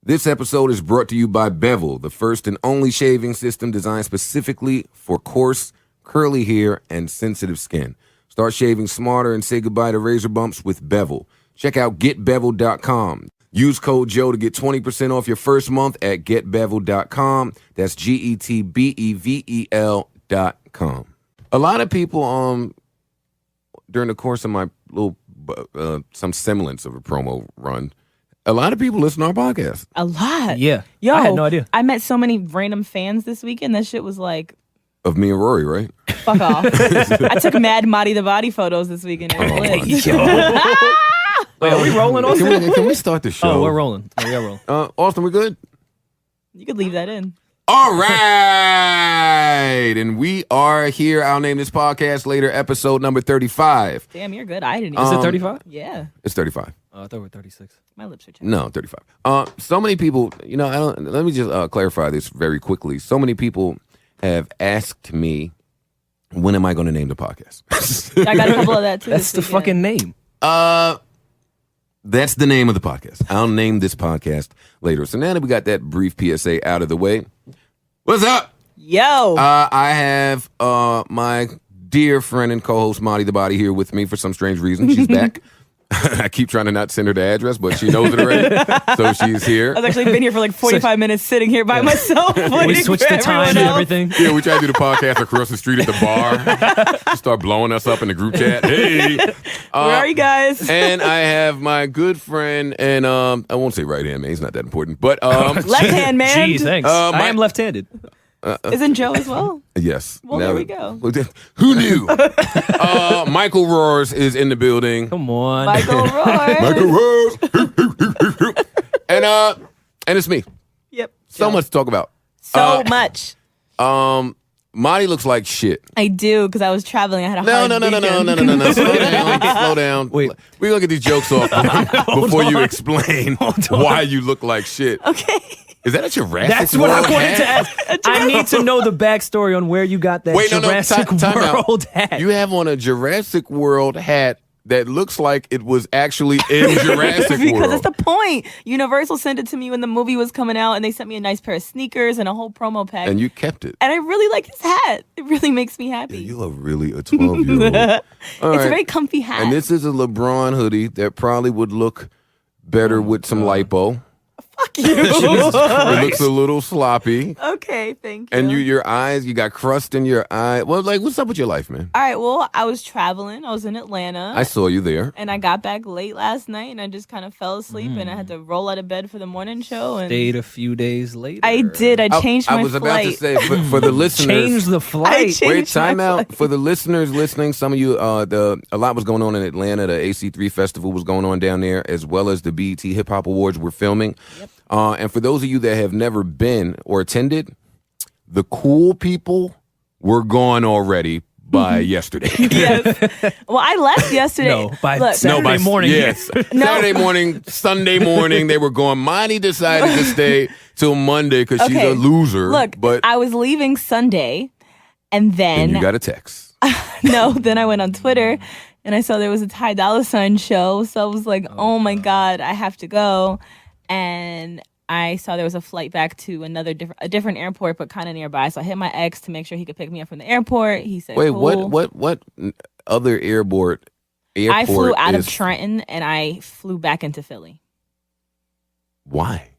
This episode is brought to you by Bevel, the first and only shaving system designed specifically for coarse, curly hair and sensitive skin. Start shaving smarter and say goodbye to razor bumps with Bevel. Check out getbevel.com. Use code Joe to get 20% off your first month at getbevel.com. That's GETBEVEL.com. A lot of people during the course of my little some semblance of a promo run, a lot of people listen to our podcast. A lot. Yeah. Yo, I had no idea. I met so many random fans this weekend. That shit was like... Of me and Rory, right? Fuck off. I took mad Marty the Body photos this weekend. It was lit. Wait, are we rolling, Austin? Can we start the show? Oh, we're rolling. Oh, yeah, rolling. Austin, we good? You could leave that in. All right. And we are here. I'll name this podcast later, episode number 35. Damn, you're good. I didn't Is even... it 35? Yeah. It's 35. Oh, I thought we were 36. My lips are chapped. No, 35. So many people, let me just clarify this very quickly. So many people have asked me, when am I going to name the podcast? I got a couple of that too. That's the fucking name. That's the name of the podcast. I'll name this podcast later. So now that we got that brief PSA out of the way, what's up? Yo. I have my dear friend and co-host Marty the Body here with me for some strange reason. She's back. I keep trying to not send her the address, but she knows it already. So she's here. I've actually been here for like 45 minutes sitting here by myself. We switched the time and everything. Yeah, we try to do the podcast across the street at the bar. Just start blowing us up in the group chat. Hey. Where are you guys? And I have my good friend, and I won't say right hand man, he's not that important, but Left hand man. Jeez, thanks. I am left-handed. Isn't Joe as well? Yes. Well, there we go. Who knew? Michael Roars is in the building. Come on. Michael Roy. Michael Roars. and it's me. Yep. So much to talk about. So much. Marty looks like shit. I do, because I was traveling. I had a No. hard weekend. Slow down. Wait. We're going to get these jokes off before you explain why you look like shit. Okay. Is that a Jurassic That's what I World wanted hat? to ask. I need to know the backstory on where you got that Jurassic time out. World hat. You have on a Jurassic World hat that looks like it was actually in Jurassic Because World. it's the point. Universal sent it to me when the movie was coming out, and they sent me a nice pair of sneakers and a whole promo pack. And you kept it. And I really like his hat. It really makes me happy. You are really a 12-year-old. It's a very comfy hat. And this is a LeBron hoodie that probably would look better with some lipo. Fuck you. It looks a little sloppy. Okay, thank you. And your eyes, you got crust in your eye. Well, like, what's up with your life, man? All right, well, I was traveling. I was in Atlanta. I saw you there. And I got back late last night, and I just kind of fell asleep, and I had to roll out of bed for the morning show. And Stayed a few days later. I did. I changed my flight. I was about to say, for the listeners. Change the flight. Wait, time out. For the listeners listening, some of you, a lot was going on in Atlanta. The AC3 Festival was going on down there, as well as the BET Hip Hop Awards were filming. Yep. And for those of you that have never been or attended, the cool people were gone already by yesterday. Yes. Well, I left yesterday. No, by Look, Saturday morning. Yes. No. Saturday morning, Sunday morning, they were gone. Monty decided to stay till Monday because she's a loser. Look, but I was leaving Sunday, and then you got a text. no, then I went on Twitter, and I saw there was a Ty Dolla $ign show. So I was like, oh my God, I have to go. And I saw there was a flight back to a different airport, but kind of nearby. So I hit my ex to make sure he could pick me up from the airport. He said, "Wait, cool. what other airport?" I flew out of Trenton and I flew back into Philly. Why?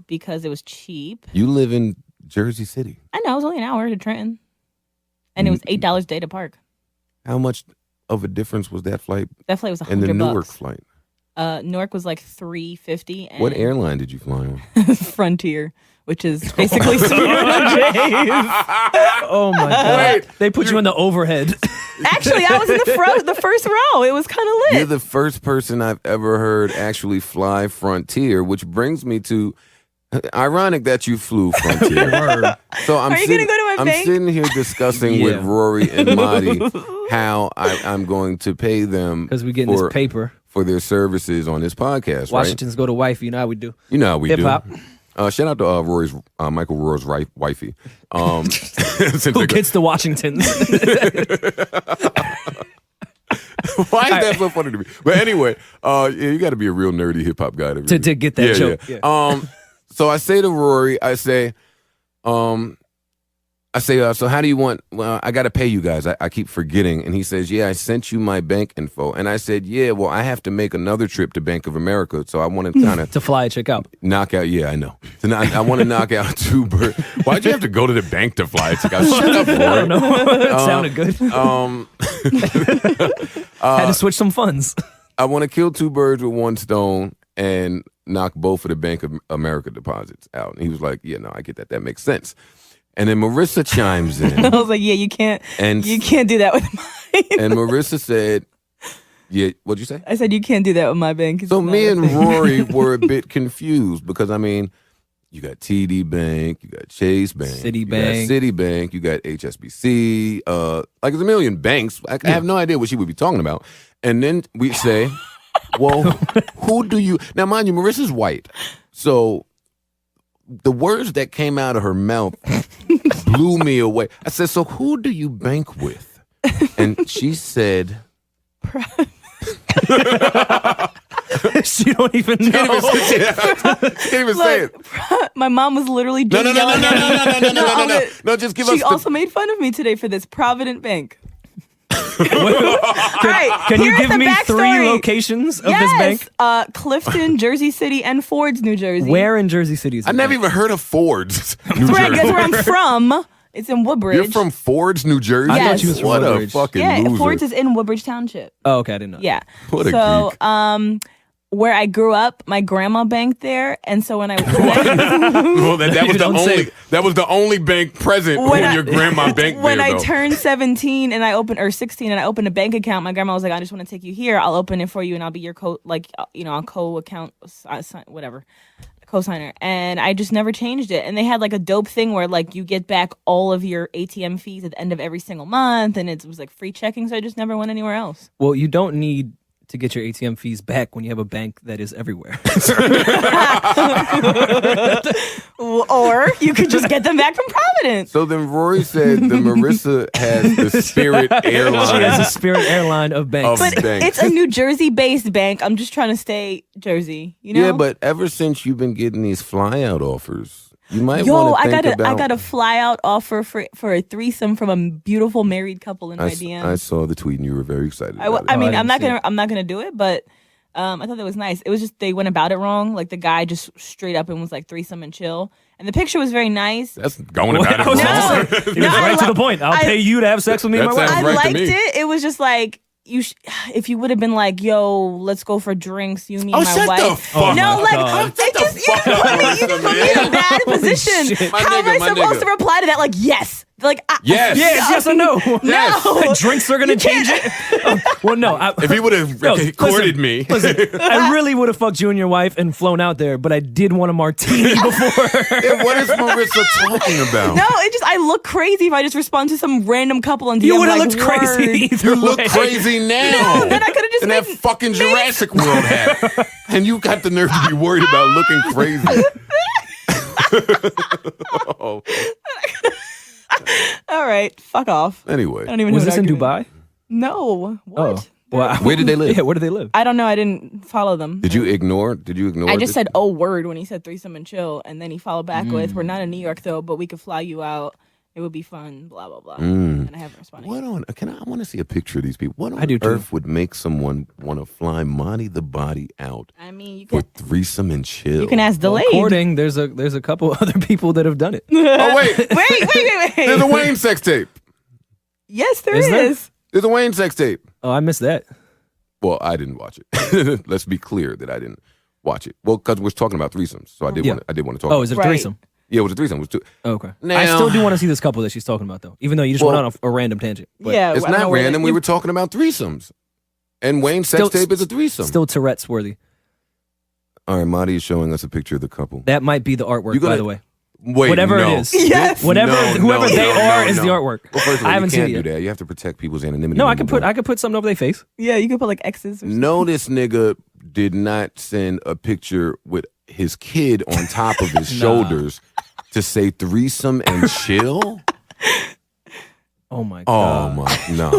Because it was cheap. You live in Jersey City. I know, it was only an hour to Trenton, and it was $8 a day to park. How much of a difference was that flight? That flight was $100. And the Newark flight. Newark was like $350. And what airline did you fly on? Frontier, which is basically Sierra Jays. Oh my God! They put you in the overhead. Actually, I was in the first row. It was kind of lit. You're the first person I've ever heard actually fly Frontier, which brings me to ironic that you flew Frontier. So Are you gonna go to my I'm bank? sitting here discussing with Rory and Marty how I'm going to pay them because we getting this paper for their services on this podcast. Washington's go to wifey. You know how we do. You know how we Hip-hop. do. Shout out to Michael Roar's wifey. Who gets the Washingtons? Why is that so funny to me? But anyway, you got to be a real nerdy hip hop guy to get that joke. Yeah. So I say to Rory, so how do you want, well, I got to pay you guys. I keep forgetting. And he says, yeah, I sent you my bank info. And I said, yeah, well, I have to make another trip to Bank of America. So I want to kind of. To fly a chick out. Knock out, yeah, I know. I want to knock out 2 birds. Why'd you have to go to the bank to fly a chick out? Shut up, Rory. I don't know. It sounded good. Had to switch some funds. I want to kill 2 birds with 1 stone and knock both of the Bank of America deposits out. And he was like, yeah, no, I get that. That makes sense. And then Marisa chimes in. I was like, yeah, you can't do that with mine. And Marisa said, yeah, what'd you say? I said, you can't do that with my bank. So me and Rory were a bit confused because, I mean, you got TD Bank, you got Chase Bank, Citibank, you got HSBC. Like there's a million banks. I have no idea what she would be talking about. And then we say, well, who do you... Now, mind you, Marissa's white. So the words that came out of her mouth blew me away. I said, so who do you bank with? And she said... She don't even know. Can't even say it. My mom was literally No, just give us... She also made fun of me today for this. Provident Bank. Can you give me 3 locations of this bank? Clifton, Jersey City, and Ford's, New Jersey. Where in Jersey City is it? I never even heard of Ford's, New Jersey. Guess where I'm from. It's in Woodbridge. You're from Ford's, New Jersey? Yes. I thought you was from What Woodbridge. a fucking loser. Ford's is in Woodbridge Township. Oh, okay, I didn't know. Yeah. What a geek. Where I grew up, my grandma banked there, and so when I well, that was the only bank present when your grandma banked when there. I turned 17 and I opened 16 and I opened a bank account, my grandma was like, "I just want to take you here. I'll open it for you, and I'll be your I'll co-account whatever." Co-signer, and I just never changed it. And they had like a dope thing where like you get back all of your ATM fees at the end of every single month, and it was like free checking. So I just never went anywhere else. Well, you don't need to get your ATM fees back when you have a bank that is everywhere. Or you could just get them back from Providence. So then Rory said that Marisa has the Spirit Airline. She has a Spirit Airline of banks. But it's a New Jersey-based bank. I'm just trying to stay Jersey, you know? Yeah, but ever since you've been getting these flyout offers, you might want to think about... I got a flyout offer for a threesome from a beautiful married couple in my DMs. I saw the tweet and you were very excited about it. I mean, I'm not gonna do it, but I thought that was nice. It was just they went about it wrong. Like the guy just straight up and was like threesome and chill, and the picture was very nice. That's going about it wrong. It was right to the point. I'll pay you to have sex with me and my wife. I liked it. It was just like... if you would have been like, yo, let's go for drinks, you, me, and my wife. The fuck no, like, you just put me in a bad position. How am I supposed to reply to that? Like, yes. Like, yes or no? No. Drinks are going to change it? Well, no. If he would have courted me. Listen, I really would have fucked you and your wife and flown out there, but I did want a martini before. What is Marisa talking about? No, I look crazy if I just respond to some random couple on DM. You would have looked crazy either You look crazy now. No, then I could have just in that fucking Jurassic World hat. And you got the nerve to be worried about looking crazy. Oh. All right, fuck off. Anyway. I don't even know was this in Dubai? No. What? Oh. Well, where did they live? Yeah, where do they live? I don't know. I didn't follow them. Did you ignore? I just said, oh, word, when he said threesome and chill. And then he followed back with, we're not in New York, though, but we could fly you out. It would be fun, blah, blah, blah. And I haven't responded. I want to see a picture of these people. What on I do too. earth would make someone want to fly Monty the Body out you for threesome and chill? You can ask Delayed. According, there's a couple other people that have done it. Oh, wait. wait. There's a Wayne sex tape. Yes, there is. There's a Wayne sex tape. Oh, I missed that. Well, I didn't watch it. Let's be clear that I didn't watch it. Well, because we're talking about threesomes, so I did want to talk. Oh, is it a threesome? Yeah, it was a threesome. It was 2. Oh, okay. Now, I still do want to see this couple that she's talking about, though, even though you just went on a random tangent. But yeah, it's not random. We were talking about threesomes, and Wayne's sex tape is a threesome. Still Tourette's worthy. All right, Marty is showing us a picture of the couple. That might be the artwork, by the way. Wait, whatever no. it is. Yes. Whoever they are is the artwork. Well, first of all, I haven't you can't seen it do yet. that. You have to protect people's anonymity. No, I could put something over their face. Yeah, you could put like X's or something. No, this nigga did not send a picture with his kid on top of his shoulders to say threesome and chill. Oh my god. Oh my no.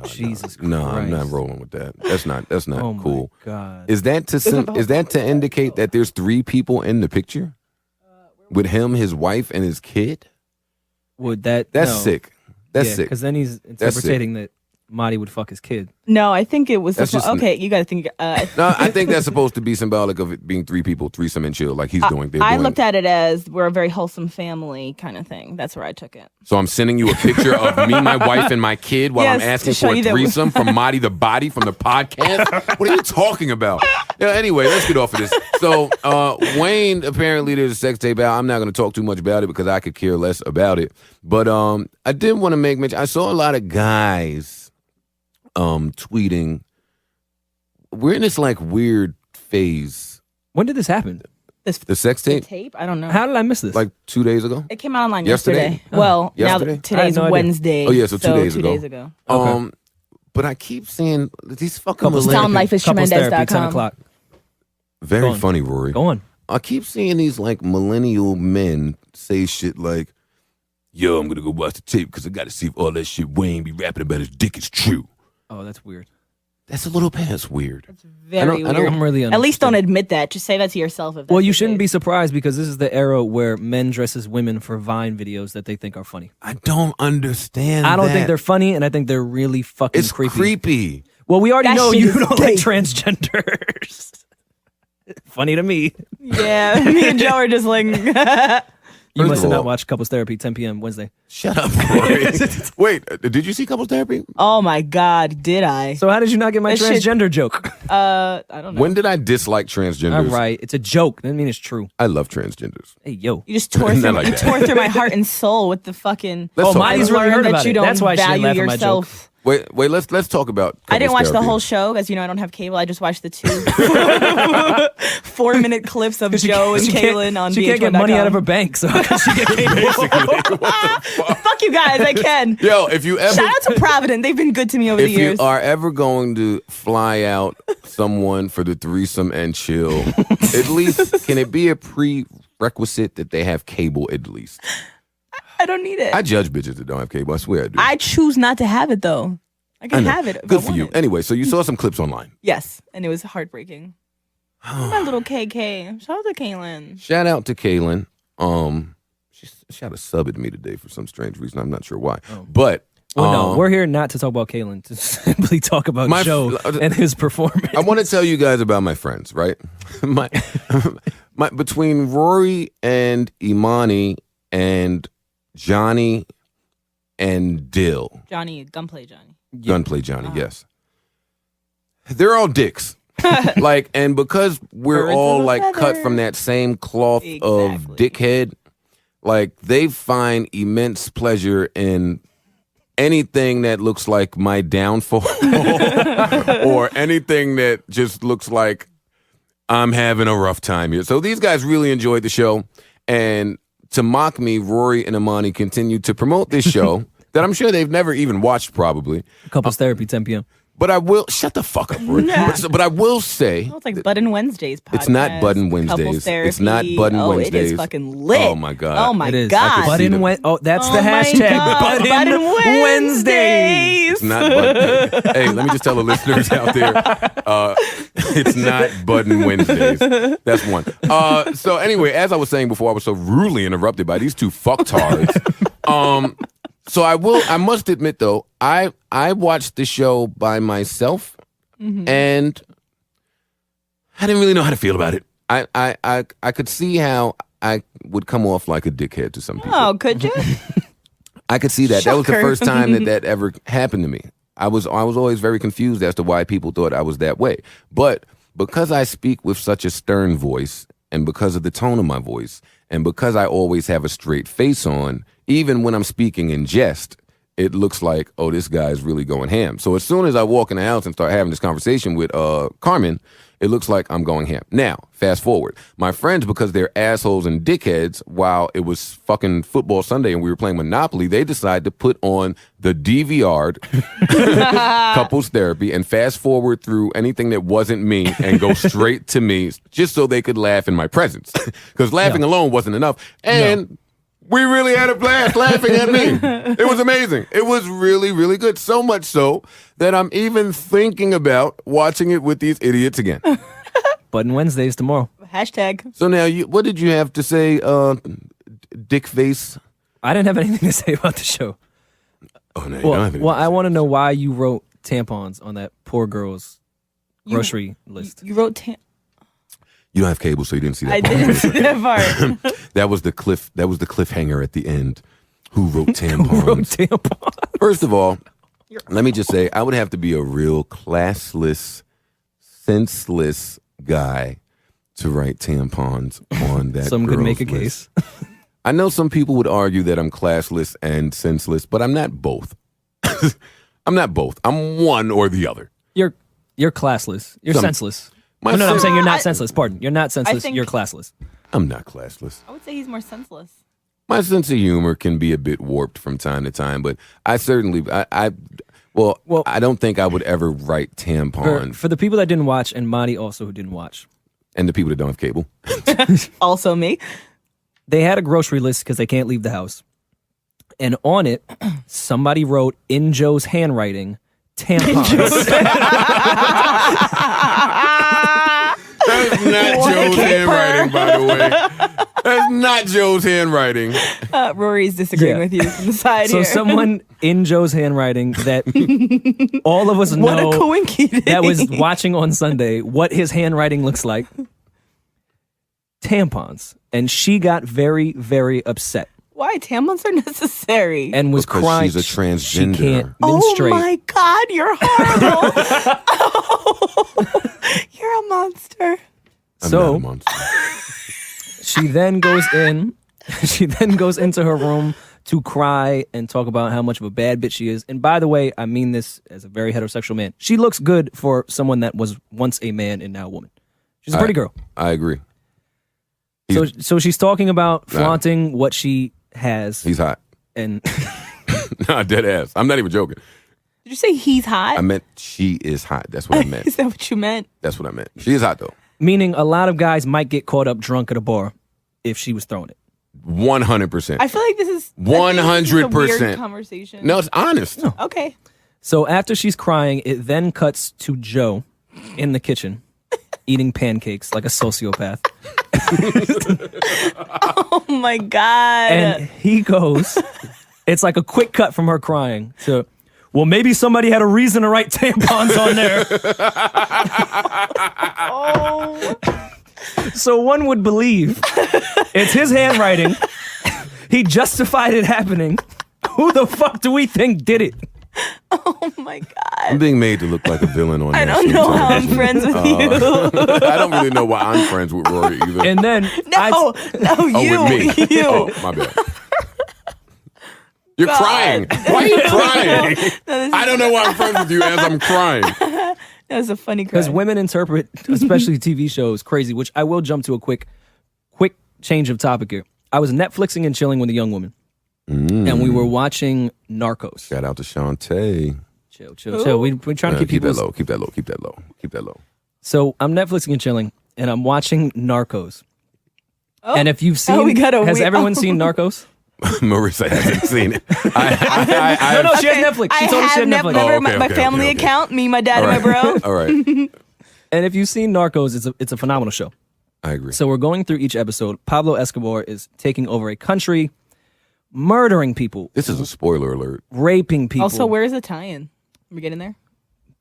Jesus Christ. No, I'm not rolling with that. That's not Oh cool. my god. Is that to indicate that there's 3 people in the picture? With him, his wife, and his kid? Would that? That's no. sick. That's sick. Because then he's interpreting that Marty would fuck his kid. No, I think it was That's just- okay. You got to think. No, I think that's supposed to be symbolic of it being three people, threesome and chill, like he's doing. I looked at it as we're a very wholesome family kind of thing. That's where I took it. So I'm sending you a picture of me, my wife, and my kid while I'm Yes, asking to show for a you that we- threesome from Marty the Body from the podcast. What are you talking about? Yeah. Anyway, let's get off of this. So Wayne, apparently there's a sex tape out. I'm not going to talk too much about it because I could care less about it. But I did want to make mention. I saw a lot of guys tweeting. We're in this like weird phase. When did this happen? The sex The tape, tape? I don't know. How did I miss this? like 2 days ago. It came out online Yesterday? yesterday. Well, Yesterday? now today's no idea. Wednesday. Oh, yeah, so 2 days ago. 2 days ago. Okay. But I keep seeing these fucking Couples millennials. Couples therapy, 10 Soundlifeistremendous.com. o'clock. Very Go on. funny, Rory. Go on. I keep seeing these like millennial men say shit like, "Yo, I'm gonna go watch the tape because I got to see if all that shit Wayne be rapping about his dick is true." Oh, that's weird. That's a little past weird. Very I don't- weird. I'm really At least uninterested. don't admit that. Just say that to yourself. If Well, that's you the shouldn't case. be surprised because this is the era where men dress as women for Vine videos that they think are funny. I don't understand. I don't that. think they're funny, and I think they're really fucking It's creepy. creepy. Well, we already That know shit you is don't gay. like transgenders. Funny to me. Yeah, me and Joe are just like. You First must of have not all- watched Couples Therapy, 10 p.m. Wednesday. Shut up, Rory. Wait, did you see couples therapy? Oh my God, did I? So how did you not get my That shit- transgender joke? I don't know. When did I dislike transgenders? All right, it's a joke. That mean it's true. I love transgenders. Hey, yo. You just tore Not through, like you that. tore through my heart and soul with the fucking. Let's talk Marty's about it. really learn heard that about you it. don't That's why she didn't value laugh at my joke. yourself. Wait. Let's talk about. I didn't couples watch the therapy. whole show because I don't have cable. I just watched the 2 4-minute clips of Joe and Kaylin on She can't get VH1.com. money out of her bank, so how can she get paid? Fuck you guys, I can. Yo, if you ever Shout out to Provident. They've been good to me over the if you years. are ever going to fly out someone for the threesome and chill, at least can it be a prerequisite that they have cable at least? I don't need it. I judge bitches that don't have cable. I swear I do. I choose not to have it though. I can know. have it. if Good I for want you. it. Anyway, so you saw some clips online. Yes, and it was heartbreaking. My little KK. Shout out to Kaylin. Shout out to Kaylin. She shot a sub at me today for some strange reason. I'm not sure why. But Well, no, we're here not to talk about Kaylin, to simply talk about My- Joe and his performance. I want to tell you guys about my friends, right? my between Rory and Imani and Johnny and Dill, Johnny, gunplay Johnny. Gunplay Johnny, yes. They're all dicks. Like, and because we're Birds all of a like cut feather. from that same cloth of Exactly. dickhead, like they find immense pleasure in anything that looks like my downfall or anything that just looks like I'm having a rough time here. So these guys really enjoyed the show. And to mock me, Rory and Imani continued to promote this show that I'm sure they've never even watched probably. Couples Therapy, 10 p.m. But I will shut the fuck up, Rory. But I will say Oh, it's like Budden Wednesdays podcast. it's not Budden Couples Wednesdays. therapy. It's not Budden oh, Wednesdays. it is fucking lit. Oh my god. Oh my It is. god. I could see them. That's Oh the my hashtag. God. Budden Wednesdays. It's not Budden. Hey, let me just tell the listeners out there, it's not Budden Wednesdays. That's one. So anyway, as I was saying before, I was so rudely interrupted by these two fucktards. So I must admit though, I watched the show by myself, and I didn't really know how to feel about it. I could see how I would come off like a dickhead to some people. Oh, could you? I could see that. That was the Shocker. first time that ever happened to me. I was always very confused as to why people thought I was that way. But because I speak with such a stern voice, and because of the tone of my voice, and because I always have a straight face on, even when I'm speaking in jest, it looks like, oh, this guy's really going ham. So as soon as I walk in the house and start having this conversation with Carmen, it looks like I'm going ham. Now, fast forward. My friends, because they're assholes and dickheads, while it was fucking football Sunday and we were playing Monopoly, they decided to put on the DVR'd couples therapy and fast forward through anything that wasn't me and go straight to me just so they could laugh in my presence. Because laughing alone wasn't enough. And we really had a blast laughing at me. It was amazing. It was really, really good. So much so that I'm even thinking about watching it with these idiots again. Budden Wednesdays tomorrow. Hashtag. So now, what did you have to say, Dick Face? I didn't have anything to say about the show. Oh, no, you don't have anything Well, to I say. want to know why you wrote tampons on that poor girl's grocery list. You wrote You don't have cable, so you didn't see that I part. didn't see that part. That was the cliffhanger at the end. Who wrote tampons? Who wrote tampons? First of all, let me just say, I would have to be a real classless, senseless guy to write tampons on that. Some could make a girl's list. case. I know some people would argue that I'm classless and senseless, but I'm not both. I'm not both. I'm one or the other. You're classless. You're senseless. My No, I'm sen- saying you're not senseless. Pardon. You're not senseless. think- You're classless. I'm not classless. I would say he's more senseless. My sense of humor can be a bit warped from time to time, but I certainly, I don't think I would ever write tampons. For the people that didn't watch, and Marty also who didn't watch, And the people that don't have cable. Also me. they had a grocery list because they can't leave the house. And on it, somebody wrote in Joe's handwriting, tampons. That's not Joe's handwriting, by the way. That's not Joe's handwriting. Rory's disagreeing with you from the side So here. someone in Joe's handwriting that all of us what know a coinky that was watching on Sunday what his handwriting looks like. Tampons. And she got very, very upset Why tampons are necessary? and was Because crying. she's a transgender. She can't Oh menstruate. my God, you're horrible. Oh, you're a monster. I'm So- not a monster. She then goes in. She then goes into her room to cry and talk about how much of a bad bitch she is. And by the way, I mean this as a very heterosexual man. She looks good for someone that was once a man and now a woman. She's a pretty girl. I agree. So she's talking about flaunting what she has. He's hot. And Nah, dead ass. I'm not even joking. Did you say he's hot? I meant she is hot. That's what I meant. Is that what you meant? That's what I meant. She is hot, though. meaning a lot of guys might get caught up drunk at a bar if she was throwing it. 100%. I feel like this is 100%. conversation. No, it's honest. Okay. So after she's crying, it then cuts to Joe in the kitchen eating pancakes like a sociopath. Oh my God. And he goes, it's like a quick cut from her crying to, well, maybe somebody had a reason to write tampons on there. Oh. So one would believe it's his handwriting. He justified it happening. Who the fuck do we think did it? Oh my God. I'm being made to look like a villain on I national don't know how I'm television. friends with you. I don't really know why I'm friends with Rory either. And then No, you. with me. You. Oh, my bad. You're crying. Why are you crying? I don't know why I'm friends with you as I'm crying. That was a funny cry. because women interpret, especially TV shows, crazy, which I will jump to a quick change of topic here. I was Netflixing and chilling with a young woman, and we were watching Narcos. Shout out to Shantae. Chill. We're trying to keep Keep people that low. Keep that low. Keep that low. Keep that low. So I'm Netflixing and chilling, and I'm watching Narcos. Oh. And if you've seen, we got a has we- everyone seen Narcos? Marisa hasn't seen it. No, she has Netflix. She told me she had Netflix. Never okay, my okay, family okay, okay. account, me, my dad, All and my bro. All right. And if you've seen Narcos, it's a phenomenal show. I agree. So we're going through each episode. Pablo Escobar is taking over a country, murdering people, This is a spoiler alert. raping people. Also, where is the tie-in? Are we getting there?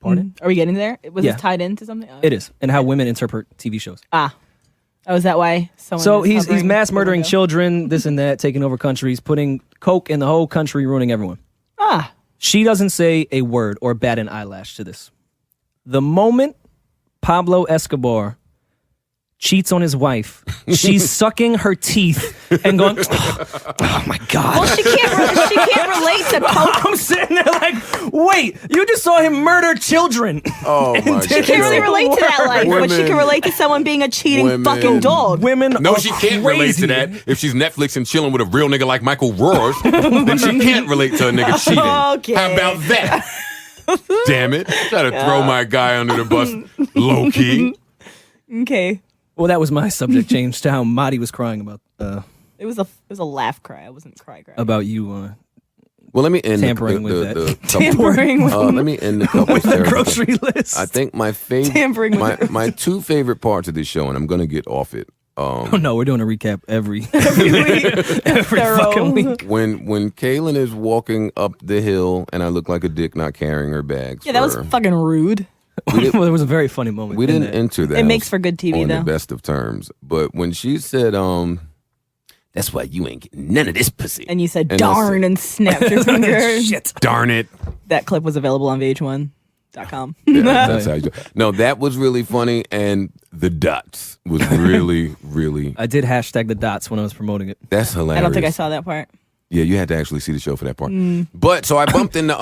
Pardon? Are we getting there? Was Yeah. it tied into something? Oh, It is, and how women interpret TV shows. Oh, is that why? So is he's hovering mass the murdering window? children, this and that, taking over countries, putting coke in the whole country, ruining everyone. Ah, She doesn't say a word or bat an eyelash to this. The moment Pablo Escobar cheats on his wife, she's sucking her teeth and going, oh my God. well, she can't relate to coke. I'm sitting there like, wait, you just saw him murder children. Oh my god. She can't really relate to that life, but she Women- can relate to someone being a cheating women- fucking dog. Women No, are she can't relate to crazy. that. If she's Netflix and chilling with a real nigga like Michael Roars, then she can't relate to a nigga cheating. Okay. How about that? Damn it. Try to throw my guy under the bus low key. Okay, Well, that was my subject change to how Marty was crying it was a laugh cry. I wasn't cry. about you Well, let me end Tampering with that. Tampering with let me end the couples the therapy. grocery list. I think my favorite, Tampering with my two favorite parts of this show, and I'm gonna get off it. Oh no, we're doing a recap every every fucking week. When Kaylin is walking up the hill, and I look like a dick not carrying her bags. Yeah, that was fucking rude. Well, there was a very funny moment. We in didn't there. enter that. It makes for good TV on though. the best of terms. But when she said, "That's why you ain't getting none of this pussy," And you said And darn and snapped your finger. Shit. darn it. That clip was available on VH1.com. Yeah, that's how you do. No, that was really funny, and the dots was really, really. I did hashtag the dots when I was promoting it. That's hilarious. I don't think I saw that part. Yeah, you had to actually see the show for that part. But so I bumped into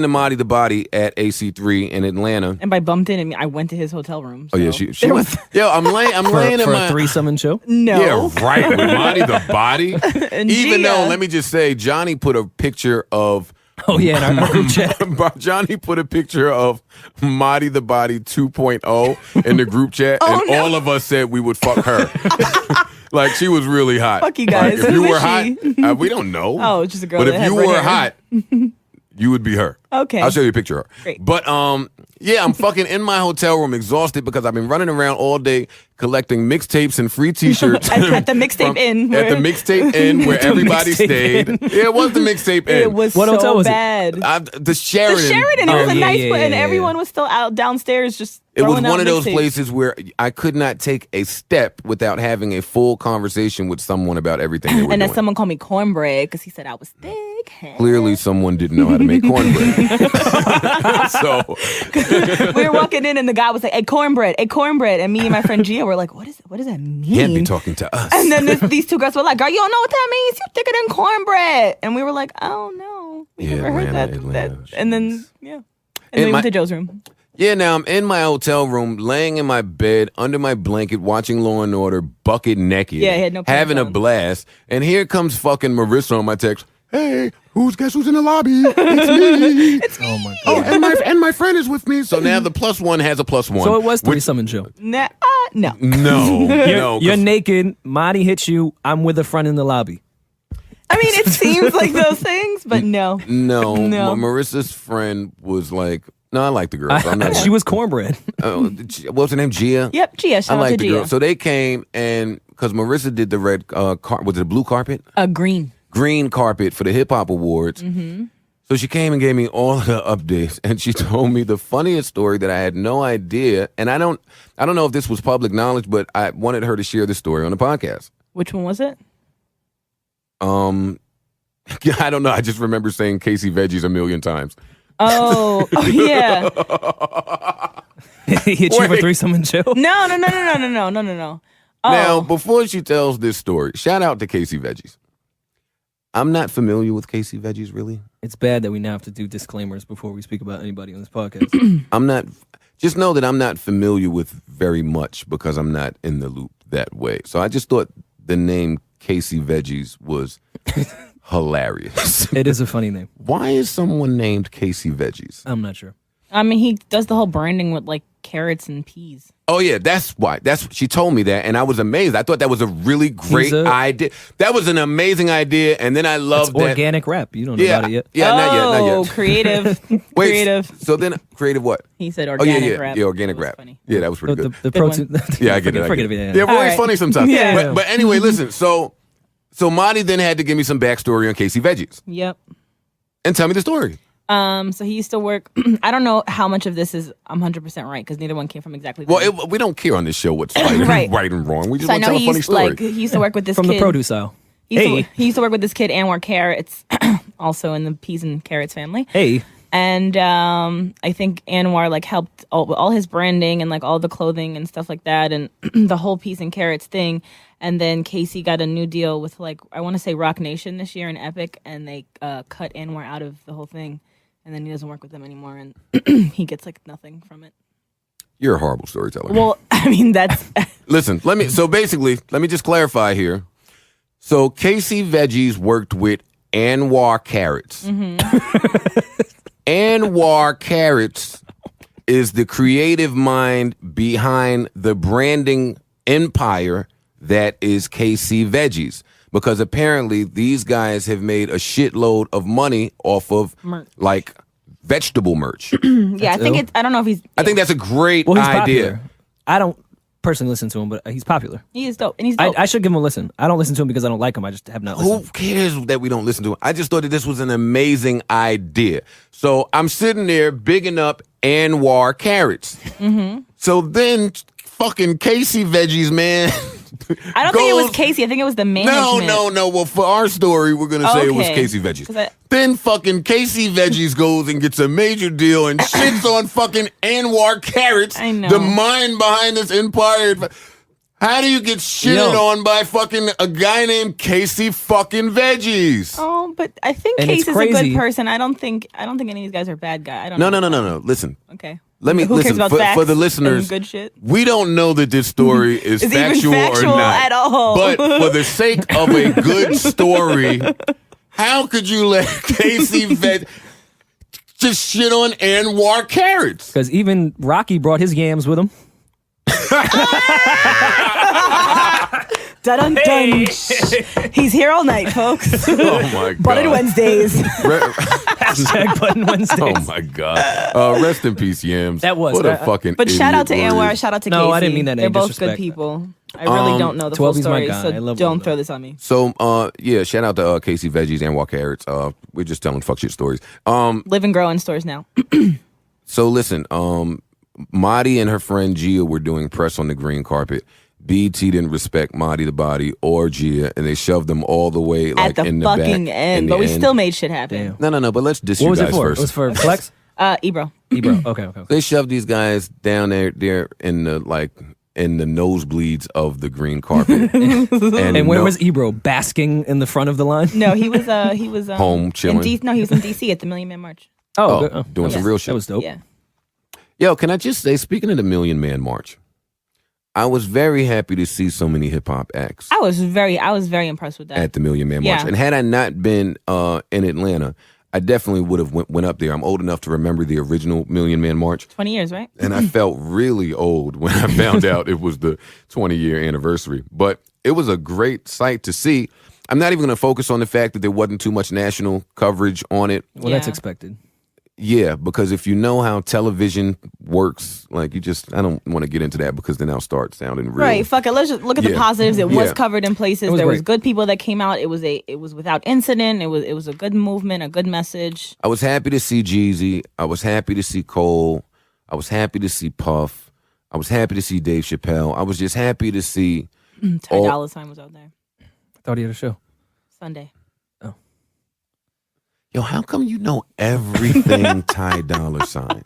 Marty the Body at AC3 in Atlanta. And by bumped in, I mean I went to his hotel room. Oh yeah, so she there was. Yo, I'm laying in For my a threesome and show? no. Yeah, right. With Marty the Body. And Even Gia. though, let me just say, Johnny put a picture of. Oh yeah, in our group chat. Johnny put a picture of Marty the Body 2.0 in the group chat, and all of us said we would fuck her. Like, she was really hot. Fuck you guys. Like, if you Who were is hot, she? we don't know. Oh, it's just a girl. But that if had you red were hair. hot, you would be her. Okay. I'll show you a picture of her. Great. But yeah, I'm fucking in my hotel room exhausted because I've been running around all day collecting mixtapes and free T-shirts. At the mixtape inn. At the mixtape inn where everybody mixtape stayed. Yeah, it was the mixtape inn. It was What so hotel was it? bad. The Sheridan. The Sheridan. It was Oh, a yeah, nice yeah, place, and yeah, everyone yeah. was still out downstairs just. It was throwing out one of those mixtapes. places where I could not take a step without having a full conversation with someone about everything they were And then doing. someone called me cornbread because he said I was thick. Clearly, someone didn't know how to make cornbread. So We were walking in, and the guy was like, "Hey, cornbread, hey, cornbread," and me and my friend Gia were like, "What does that mean?" can't be talking to us. And then these two girls were like, "Girl, you don't know what that means? You're thicker than cornbread." And we were like, "Oh no, we Yeah, never heard Atlanta, that." And then yeah, and And then we my- went to Joe's room. Yeah, now I'm in my hotel room, laying in my bed, under my blanket, watching Law and Order, bucket naked. Yeah, he had no pants having a on. blast. And here comes fucking Marissa on my text. Hey, guess who's in the lobby? It's me. Oh my god. and my friend is with me. So now the +1 has a +1. So it was which- threesome and show. No. No, You're 'cause- naked. Marty hits you. I'm with a friend in the lobby. I mean, it seems like those things, but no. No, No. Marissa's friend was like, no, I like the girl. So I'm not. She was cornbread. What was her name? Gia. Yep, Gia. I Shout out like to the Gia. girl. So they came and because Marissa did the red was it a blue carpet? Green. Carpet for the Hip Hop Awards. Mm-hmm. So she came and gave me all the updates, and she told me the funniest story that I had no idea. And I don't know if this was public knowledge, but I wanted her to share this story on the podcast. Which one was it? I don't know. I just remember saying Casey Veggies a million times. Oh yeah. He hit you for Wait. threesome and show. No. Oh. Now, before she tells this story, shout out to Casey Veggies. I'm not familiar with Casey Veggies, really. It's bad that we now have to do disclaimers before we speak about anybody on this podcast. I'm not. Just know that I'm not familiar with very much because I'm not in the loop that way. So I just thought the name Casey Veggies was hilarious. It is a funny name. Why is someone named Casey Veggies? I'm not sure. I mean, he does the whole branding with like carrots and peas. Oh yeah, that's why. She told me that, and I was amazed. I thought that was a really great idea. That was an amazing idea, and then I It's loved that. organic rap. You don't know Yeah, about it yet. yeah, not Oh, yet. creative. Wait, creative. So then, creative what? He said Oh organic yeah, rap. yeah, organic It was rap. funny. Yeah, that was pretty The, good. the Good one. protein. Yeah, I get it. Forget it. They're Yeah. really All right. funny sometimes. Yeah. But anyway, listen. So Marty then had to give me some backstory on Casey Veggies Yep. and tell me the story. So he used to work. I don't know how much of this is 100% right because neither one came from exactly. the Well, we don't care on this show what's right, Right. right and wrong. We just So I want to know tell a he funny used, story. like he used to work with this From kid. the produce aisle. He used, Hey. to, he used to work with this kid Anwar Carrots, also in the peas and carrots family. Hey. And I think Anwar like helped all his branding and like all the clothing and stuff like that and the whole peas and carrots thing. And then Casey got a new deal with like I want to say Rock Nation this year in Epic, and they cut Anwar out of the whole thing, and then he doesn't work with them anymore, and he gets like nothing from it. You're a horrible storyteller. Well, I mean that's Listen, let me just clarify here. So Casey Veggies worked with Anwar Carrots. Anwar Carrots is the creative mind behind the branding empire that is KC Veggies. because apparently these guys have made a shitload of money off of like vegetable merch. Yeah, I think I don't know if he's. I think that's a great Well, he's idea. popular. I don't personally listen to him, but he's popular. He is dope, and he's dope. I should give him a listen. I don't listen to him because I don't like him. I just have not listened. Who cares that we don't listen to him? I just thought that this was an amazing idea. So I'm sitting there bigging up Anwar carrots. Mm-hmm. So then fucking Casey Veggies, man. I don't think it was Casey. I think it was the management. No. Well, for our story, we're going to say it was Okay. Casey Veggies. Then fucking Casey Veggies goes and gets a major deal and shits on fucking Anwar carrots. I know. The mind behind this empire. How do you get shitted on by fucking a guy named Casey fucking Veggies? Oh, but I think And it's Case is a crazy. good person. I don't think any of these guys are bad guys. I don't No. know. Listen. Okay. Let me Who listen cares about facts for the and listeners. good shit? We don't know that this story is It's even factual factual or not at all. But for the sake of a good story, how could you let Casey just shit on Anwar carrots? Because even Rocky brought his yams with him. Dun dun. He's here all night, folks. Oh my god! Budden Wednesdays. Hashtag Budden Wednesdays. Oh my god! Rest in peace, Yams. That was- what a fucking. But shout out to idiot Anwar. word. Shout out to No, Casey. I didn't mean that in They're any both disrespect. good people. I really don't know the full 12's my story, guy. so I love don't Will, throw though. this on me. So, yeah, shout out to Casey Veggies and Anwar carrots. We're just telling fuck shit stories. Live and grow in stores now. So listen, Madi and her friend Gia were doing press on the green carpet. BT didn't respect Madi the body or Gia, and they shoved them all the way like At the in the fucking back, end. in the But we end. still made shit happen. Damn. No. But let's diss What you was guys it for? first. It was for Flex? Ebro. Ebro. Okay. They shoved these guys down there in the nosebleeds of the green carpet. And where was Ebro? Basking in the front of the line? No, he was Home chilling? he was in DC at the Million Man March. Oh, good. Oh, doing some real shit. That was dope. Yeah. Yo, can I just say, speaking of the Million Man March, I was very happy to see so many hip hop acts I was very impressed with that. at the Million Man March. Yeah. And had I not been in Atlanta, I definitely would have went up there. I'm old enough to remember the original Million Man March. 20 years, right? And I felt really old when I found out it was the 20-year anniversary. But it was a great sight to see. I'm not even going to focus on the fact that there wasn't too much national coverage on it. Well, that's Yeah. expected. Yeah, because if you know how television works, like I don't want to get into that because then I'll start sounding real. Right, fuck it. Let's just look at the Yeah. positives. It Yeah. was covered in places. was There was great. good people that came out. It was without incident. It was a good movement, a good message. I was happy to see Jeezy. I was happy to see Cole. I was happy to see Puff. I was happy to see Dave Chappelle. I was just happy to see Ty Dolla $ign was out there I thought he had a show. Sunday. Yo, how come you know everything Ty Dolla $ign?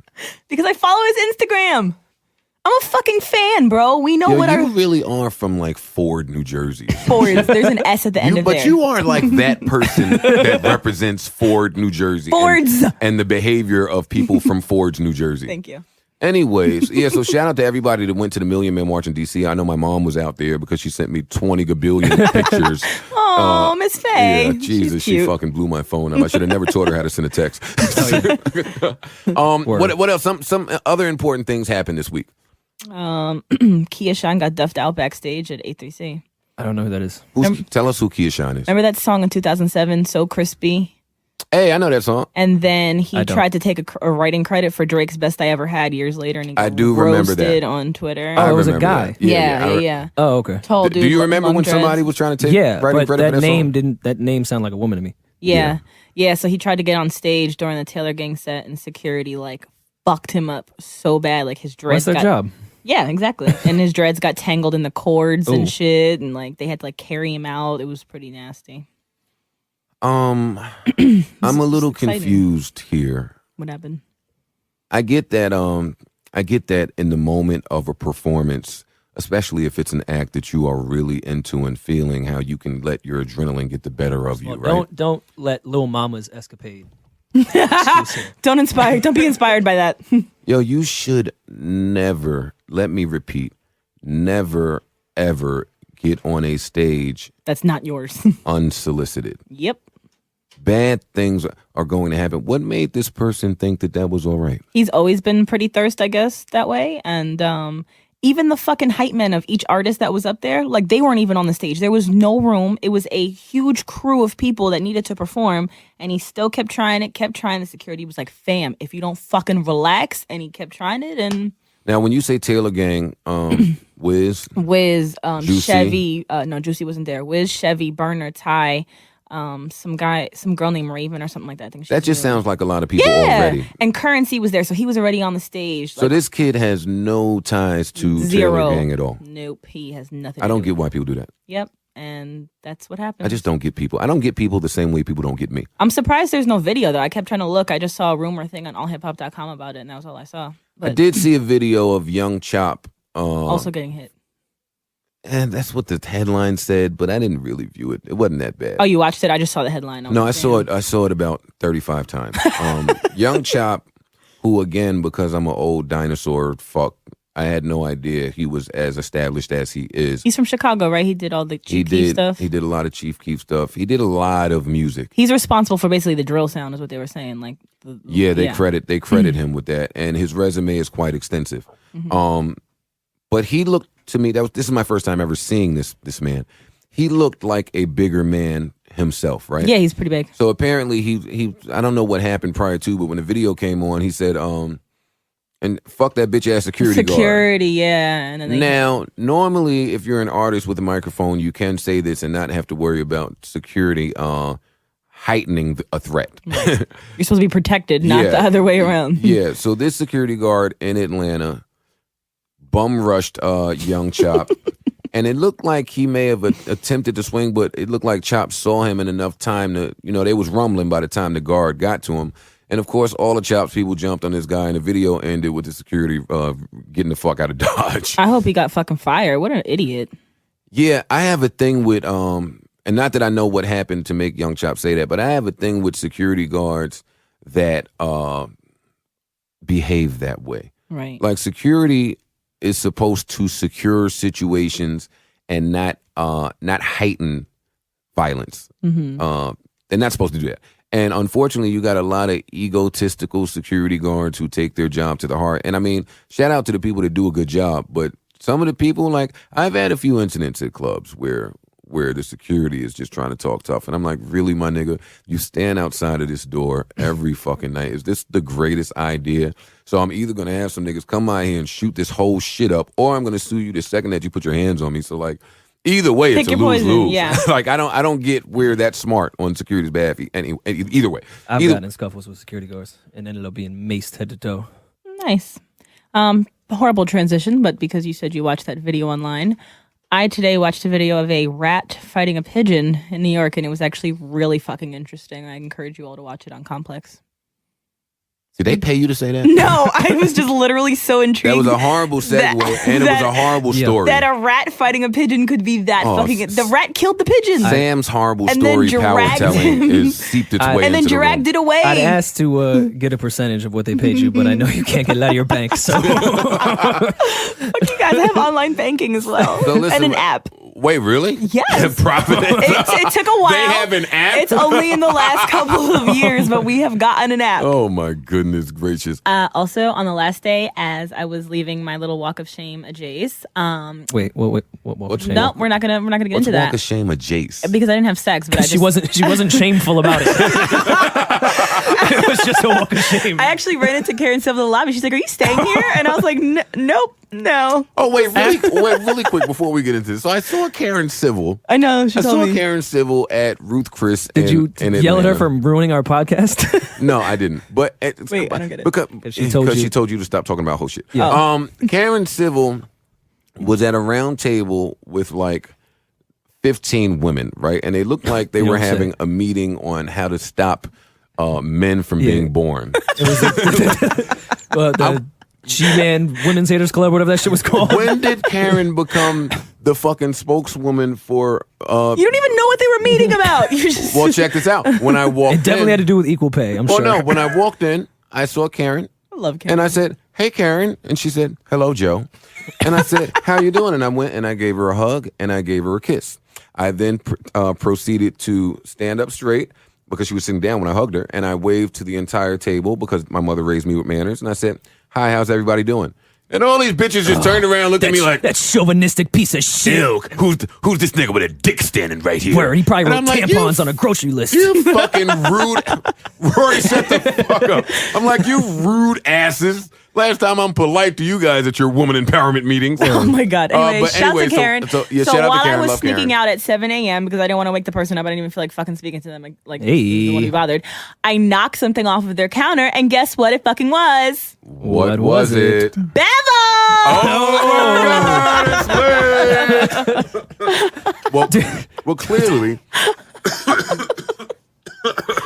Because I follow his Instagram. I'm a fucking fan, bro. We know Yo, what you our really are from like Ford, New Jersey. Fords. There's an S at the end of But there. you are like that person that represents Ford, New Jersey. Fords. And the behavior of people from Ford's, New Jersey. Thank you. Anyways, yeah, so shout out to everybody that went to the Million Man March in D.C. I know my mom was out there because she sent me 20 gabillion pictures. Oh, Miss Faye. Yeah, Jesus, She's she cute. fucking blew my phone up. I should have never taught her how to send a text. Word. What else? Some other important things happened this week. Kia Shine got duffed out backstage at A3C. I don't know who that is. Tell us who Kia Shine is. Remember that song in 2007, So Crispy? Hey, I know that song. And then he I don't. tried to take a writing credit for Drake's Best I Ever Had years later, and he got I do remember that. roasted on Twitter. Oh, it was a remember guy. that. Yeah. Oh, okay. Tall Do dude. you remember long when dreads. somebody was trying to take Yeah, writing but credit for that that song? that name sounded like a woman to me. Yeah. So he tried to get on stage during the Taylor Gang set, and security like fucked him up so bad, like his dreads. What's their job? Yeah, exactly. And his dreads got tangled in the cords Ooh. and shit, and like they had to like carry him out. It was pretty nasty. I'm a little exciting. confused here. What happened? I get that in the moment of a performance, especially if it's an act that you are really into and feeling, how you can let your adrenaline get the better of you, Well, right? Don't let Lil Mama's escapade. Don't be inspired by that. Yo, you should never, let me repeat, never ever get on a stage That's not yours. unsolicited. Yep. Bad things are going to happen. What made this person think that was all right? He's always been pretty thirst, I guess, that way. And even the fucking hype men of each artist that was up there, like they weren't even on the stage. There was no room. It was a huge crew of people that needed to perform, and he still kept trying it, kept trying. The security was like, fam, if you don't fucking relax, and he kept trying it. And now, when you say Taylor Gang, Wiz, Juicy. Chevy, no, Juicy wasn't there. Wiz, Chevy, Burner, Ty, some girl named Raven or something like that. I think that just sounds like a lot of people already. And Currency was there, so he was already on the stage. So this kid has no ties to Taylor Gang at all. Nope, he has nothing. I don't get why people do that. Yep, and that's what happened. I just don't get people. I don't get people the same way people don't get me. I'm surprised there's no video though. I kept trying to look. I just saw a rumor thing on allhiphop.com about it, and that was all I saw. But I did see a video of Young Chop also getting hit. And that's what the headline said, but I didn't really view it. It wasn't that bad. Oh, you watched it? I just saw the headline. No, I saw it. I saw it about 35 times. Young Chop, who again, because I'm an old dinosaur fuck, I had no idea he was as established as he is. He's from Chicago, right? He did all the Chief Keef stuff. He did a lot of Chief Keef stuff. He did a lot of music. He's responsible for basically the drill sound, is what they were saying. Like, they credit him with that, and his resume is quite extensive. But he looked to me, this is my first time ever seeing this man. He looked like a bigger man himself, right? Yeah, he's pretty big. So apparently he I don't know what happened prior to, but when the video came on, he said, and fuck that bitch ass security guard. Yeah. And then now, normally, if you're an artist with a microphone, you can say this and not have to worry about security heightening a threat. Right. You're supposed to be protected, not the other way around. Yeah, so this security guard in Atlanta bum rushed Young Chop, and it looked like he may have attempted to swing, but it looked like Chop saw him in enough time to, they was rumbling by the time the guard got to him. And of course, all the Chop's people jumped on this guy, and the video ended with the security getting the fuck out of Dodge. I hope he got fucking fired. What an idiot. Yeah, I have a thing with, and not that I know what happened to make Young Chop say that, but I have a thing with security guards that behave that way. Right. Like security is supposed to secure situations and not heighten violence. They're not supposed to do that. And unfortunately, you got a lot of egotistical security guards who take their job to the heart. And I mean, shout out to the people that do a good job. But some of the people, like, I've had a few incidents at clubs where the security is just trying to talk tough. And I'm like, really, my nigga? You stand outside of this door every fucking night. Is this the greatest idea? So I'm either going to have some niggas come out here and shoot this whole shit up, or I'm going to sue you the second that you put your hands on me. So, like, either way, it's a lose-lose. Yeah. Like, I don't get where that's smart on security's behalf. Either way. I've gotten in scuffles with security guards and ended up being maced head to toe. Nice. Horrible transition, but because you said you watched that video online, I today watched a video of a rat fighting a pigeon in New York, and it was actually really fucking interesting. I encourage you all to watch it on Complex. Did they pay you to say that? No, I was just literally so intrigued. That was a horrible segue, and it was a horrible story. That a rat fighting a pigeon could be that fucking... The rat killed the pigeon. Sam's horrible story power telling is seeped its way and then into dragged it away. I'd asked to get a percentage of what they paid you, but I know you can't get it out of your bank, so... Fuck you guys, I have online banking as well. So listen, and an app. Wait, really? Yes. Providence. It took a while. They have an app? It's only in the last couple of years, but we have gotten an app. Oh my goodness gracious. Also, on the last day, as I was leaving my little walk of shame at Jace. Wait, what walk of shame? No, we're not gonna get into that. Walk of shame at Jace? Because I didn't have sex, but she wasn't shameful about it. It was just a walk of shame. I actually ran into Karen Silva in the lobby. She's like, "Are you staying here?" And I was like, "Nope." No. Oh, wait, really quick before we get into this. So I saw Karen Civil. I know. She told me. I saw Karen Civil at Ruth Chris. Did you yell at her for ruining our podcast? No, I didn't. But wait, I don't get it. Because she told you to stop talking about whole shit. Yeah. Karen Civil was at a round table with like 15 women, right? And they looked like they were having a meeting on how to stop men from being born. It was the G-Man Women's Haters Club, whatever that shit was called. When did Karen become the fucking spokeswoman for... You don't even know what they were meeting about. Well, check this out. When I walked in... It definitely had to do with equal pay, I'm sure. No, when I walked in, I saw Karen. I love Karen. And I said, "Hey, Karen." And she said, "Hello, Joe." And I said, "How you doing?" And I went and I gave her a hug and I gave her a kiss. I then proceeded to stand up straight because she was sitting down when I hugged her. And I waved to the entire table because my mother raised me with manners. And I said, "Hi, how's everybody doing?" And all these bitches just turned around, looked at me like, that chauvinistic piece of shit. ew, who's this nigga with a dick standing right here? Where he probably And wrote I'm like, tampons on a grocery list. You fucking rude. Rory, shut the fuck up. I'm like, you rude asses. Last time I'm polite to you guys at your woman empowerment meetings. Oh my God. Anyway, but shout anyway, to Karen. So shout out while to Karen. I was Love sneaking Karen. out at 7 a.m. because I didn't want to wake the person up, I didn't even feel like fucking speaking to them. Like Hey. didn't want to be bothered. I knocked something off of their counter, and guess what? It fucking was What was it? Bevel. Oh my God, it's lit. well, clearly.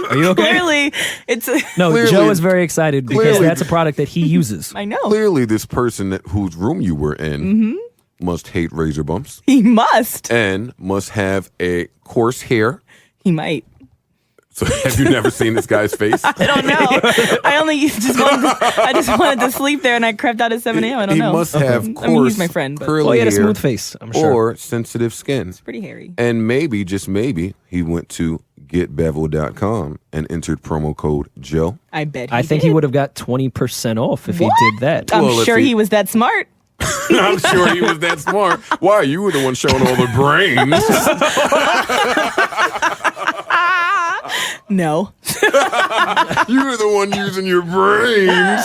Are you okay? Clearly, it's. No, Clearly- Joe is very excited because clearly- that's a product that he uses. I know. Clearly, this person whose room you were in must hate razor bumps He must. and must have a coarse hair. He might. So, have you never seen this guy's face? I don't know. I just wanted to sleep there, and I crept out at 7 a.m. I don't He know. must have I coarse, mean, he's my friend, but curly Well, he had a hair smooth face, I'm sure. or sensitive skin. pretty hairy. And maybe, just maybe, he went to getbevel.com and entered promo code Joe. I bet. I think he would have got 20% off if he did that. I'm Well, if sure he- he was that smart. I'm sure he was that smart. Why? You were the one showing all the brains. No. You were the one using your brains.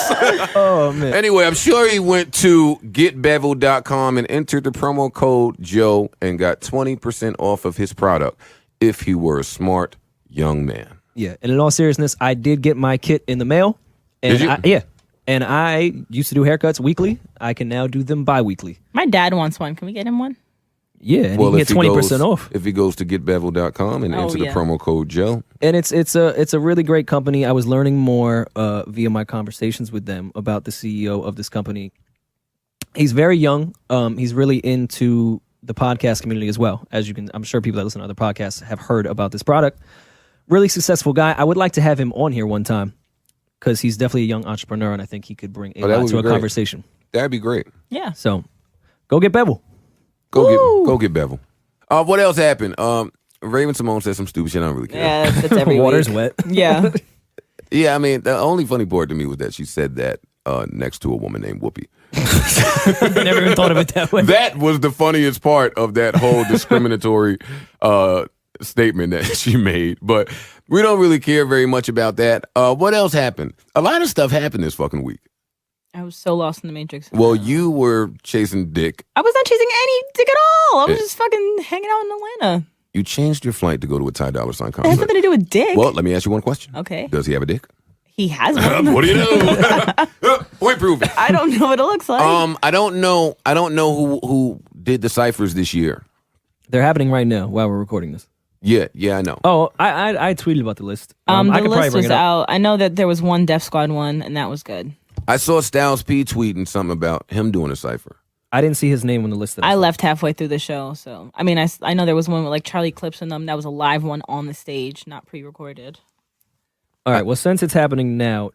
Oh, man. Anyway, I'm sure he went to getbevel.com and entered the promo code Joe and got 20% off of his product if he were a smart young man. Yeah, and in all seriousness, I did get my kit in the mail. And Did you? Yeah. And I used to do haircuts weekly. I can now do them bi-weekly. My dad wants one. Can we get him one? Yeah, and you can get 20% off. If he goes to getbevel.com and Oh, enter the yeah. promo code Joe. And it's a really great company. I was learning more via my conversations with them about the CEO of this company. He's very young. He's really into the podcast community as well. As you can, I'm sure people that listen to other podcasts have heard about this product. Really successful guy. I would like to have him on here one time because he's definitely a young entrepreneur, and I think he could bring a Oh, that lot would to be a great. conversation. That'd be great. Yeah. So, go get Bevel. Go get Bevel. What else happened? Raven Simone said some stupid shit. I don't really care. Yeah, that's every Water's week. wet. Yeah. Yeah, I mean, the only funny part to me was that she said that next to a woman named Whoopi. I never even thought of it that way. That was the funniest part of that whole discriminatory statement that she made. But we don't really care very much about that. What else happened? A lot of stuff happened this fucking week. I was so lost in the Matrix. Well, you were chasing dick. I was not chasing any dick at all. I was just fucking hanging out in Atlanta. You changed your flight to go to a Ty Dolla $ign It has concert. nothing to do with dick. Well, let me ask you one question. Okay. Does he have a dick? He has one. What do you know? Point proven. I don't know what it looks like. I don't know who did the ciphers this year. They're happening right now while we're recording this. Yeah, I know. Oh, I tweeted about the list. the I could probably list bring was it up. out. I know that there was one Def Squad one, and that was good. I saw Styles P tweeting something about him doing a cipher. I didn't see his name on the list. That I saw. left halfway through the show, so I mean, I know there was one with like Charlie Clips and them. That was a live one on the stage, not pre-recorded. All right. Well, since it's happening now,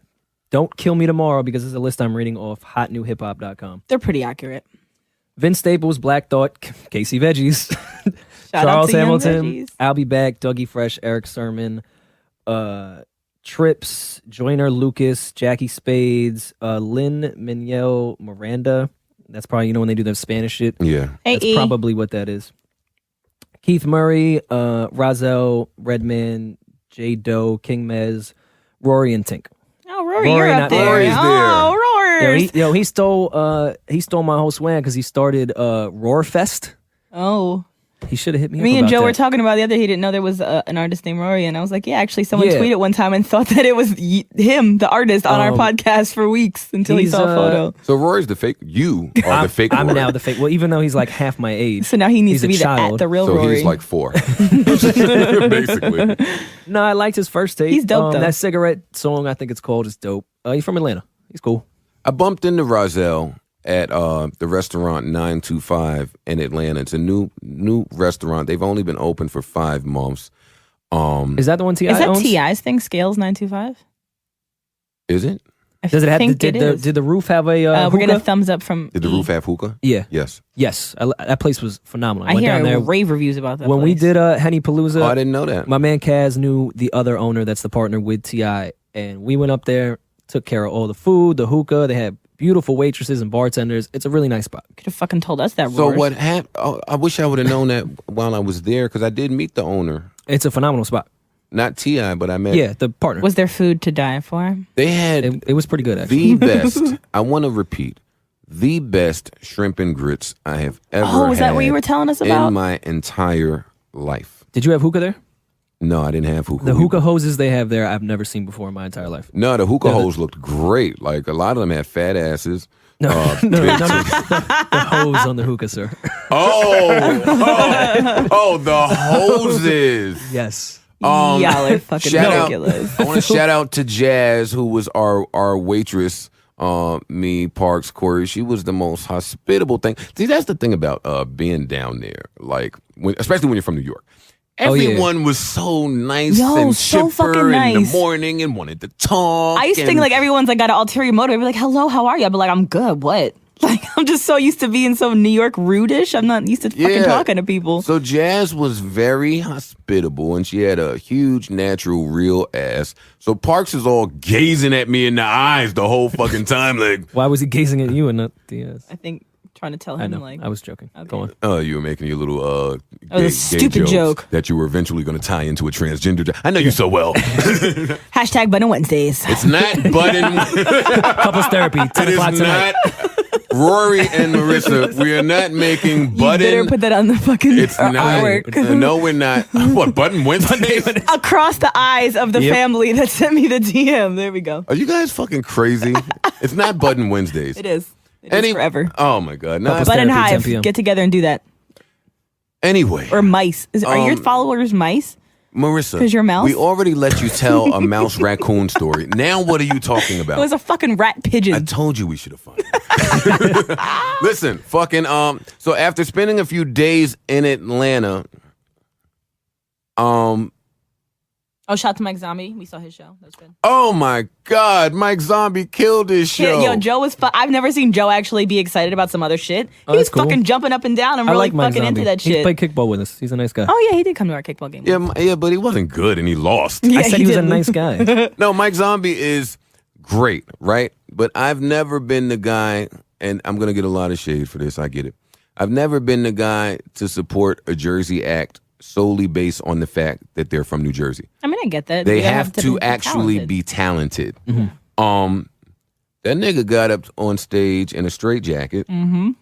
don't kill me tomorrow because it's a list I'm reading off hotnewhiphop.com. They're pretty accurate. Vince Staples, Black Thought, Casey Veggies, Shout out Charles to Young Hamilton, Veggies. I'll Be Back, Dougie Fresh, Eric Sermon, Trips, Joyner Lucas, Jackie Spades, Lynn Manuel Miranda. That's probably, when they do the Spanish shit. Yeah. Hey, That's E. probably what that is. Keith Murray, Razel, Redman, J. Doe, King Mez, Rory, and Tink. Oh, Rory, Rory you're not up there. Rory's Oh, Rory. He stole my whole swag because he started Roarfest. Oh. He should have hit me. Me up and about Joe that. were talking about the other. He didn't know there was an artist named Rory, and I was like, "Yeah, actually, someone Yeah. tweeted one time and thought that it was him, the artist, on our podcast for weeks until he he's, saw a photo. So Rory's the fake. You are the fake. I'm Rory. now the fake. Well, even though he's like half my age. So now he needs he's to a be child. the real So Rory. he's like 4, basically. No, I liked his first tape. He's dope, though. That cigarette song, I think it's called, is dope. He's from Atlanta. He's cool. I bumped into Razel at the restaurant 925 in Atlanta. It's a new restaurant. They've only been open for 5 months. Is that the one T.I. Is that owns? T.I.'s thing? Scales 925. Is it? Does it have? Think Did it is. the roof have a? We're hookah? getting a thumbs up from. Did the E. roof have hookah? Yeah. Yes. Yes. That place was phenomenal. I went hear down there. rave reviews about that. When we place. did Henny Palooza, Oh, I didn't know that. my man Kaz knew the other owner that's the partner with T.I. And we went up there, took care of all the food, the hookah. They had beautiful waitresses and bartenders. It's a really nice spot. Could have fucking told us that. So Rory. what happened? Oh, I wish I would have known that while I was there because I did meet the owner. It's a phenomenal spot. Not T.I., but I met. Yeah, the partner. Was there food to die for? They had It was pretty good, actually. the best. I want to repeat. The best shrimp and grits I have ever had. Oh, is that what you were telling us about? in my entire life? Did you have hookah there? No, I didn't have hookah. The hookah hoses they have there, I've never seen before in my entire life. No, the hookah hoes looked great. Like a lot of them had fat asses. No, big no, tits. the hose on the hookah, sir. The hoses. Yes. Y'all are fucking Shout out, ridiculous. I want to shout out to Jazz, who was our waitress. Me, Parks, Corey. She was the most hospitable thing. See, that's the thing about being down there. Like, especially when you're from New York. Everyone was so nice and so chipper fucking in the nice. morning and wanted to talk. I used to think like everyone's like got an ulterior motive. I'd be like, hello, how are you? I'd be like, I'm good. What? Like, I'm just so used to being so New York rudish. I'm not used to fucking talking to people. So Jazz was very hospitable, and she had a huge, natural, real ass. So Parks is all gazing at me in the eyes the whole fucking time, like. Why was he gazing at you and not Diaz? I think trying to tell I him know. like I was joking. Okay. Go on. Oh, you were making your little a stupid jokes joke that you were eventually going to tie into a transgender. I know you so well. hashtag Budden Wednesdays. It's not Budden. Couples therapy, 10 It o'clock is tonight. not Rory and Marissa. We are not making You better Budden. put that on the fucking It's not. artwork. No, we're not. What, Budden Wednesdays? Across the eyes of the Yep. family that sent me the DM. There we go. Are you guys fucking crazy? It's not Budden Wednesdays. It is. It is forever. Oh my God. No, Couples Budden therapy, 10 Hive, p.m. get together and do that. anyway, Or mice. Are your followers mice? Marissa, 'Cause you're a mouse? we already let you tell a mouse raccoon story. Now what are you talking about? It was a fucking rat pigeon. I told you we should have fun. Listen, fucking so after spending a few days in Atlanta, Oh, shout out to Mike Zombie. We saw his show. That's good. oh my God, Mike Zombie killed his show. Yo, Joe was. I've never seen Joe actually be excited about some other shit. Oh, He's that's cool. fucking jumping up and down. I'm I really like Mike fucking Zombie. into that He's shit. played kickball with us. He's a nice guy. Oh yeah, he did come to our kickball game. Yeah, but he wasn't good and he lost. Yeah, I said he was a didn't. nice guy. No, Mike Zombie is great, right? But I've never been the guy, and I'm gonna get a lot of shade for this. I get it. I've never been the guy to support a Jersey act solely based on the fact that they're from New Jersey. I mean, I get that. They You have to be actually talented. be talented. That nigga got up on stage in a straitjacket and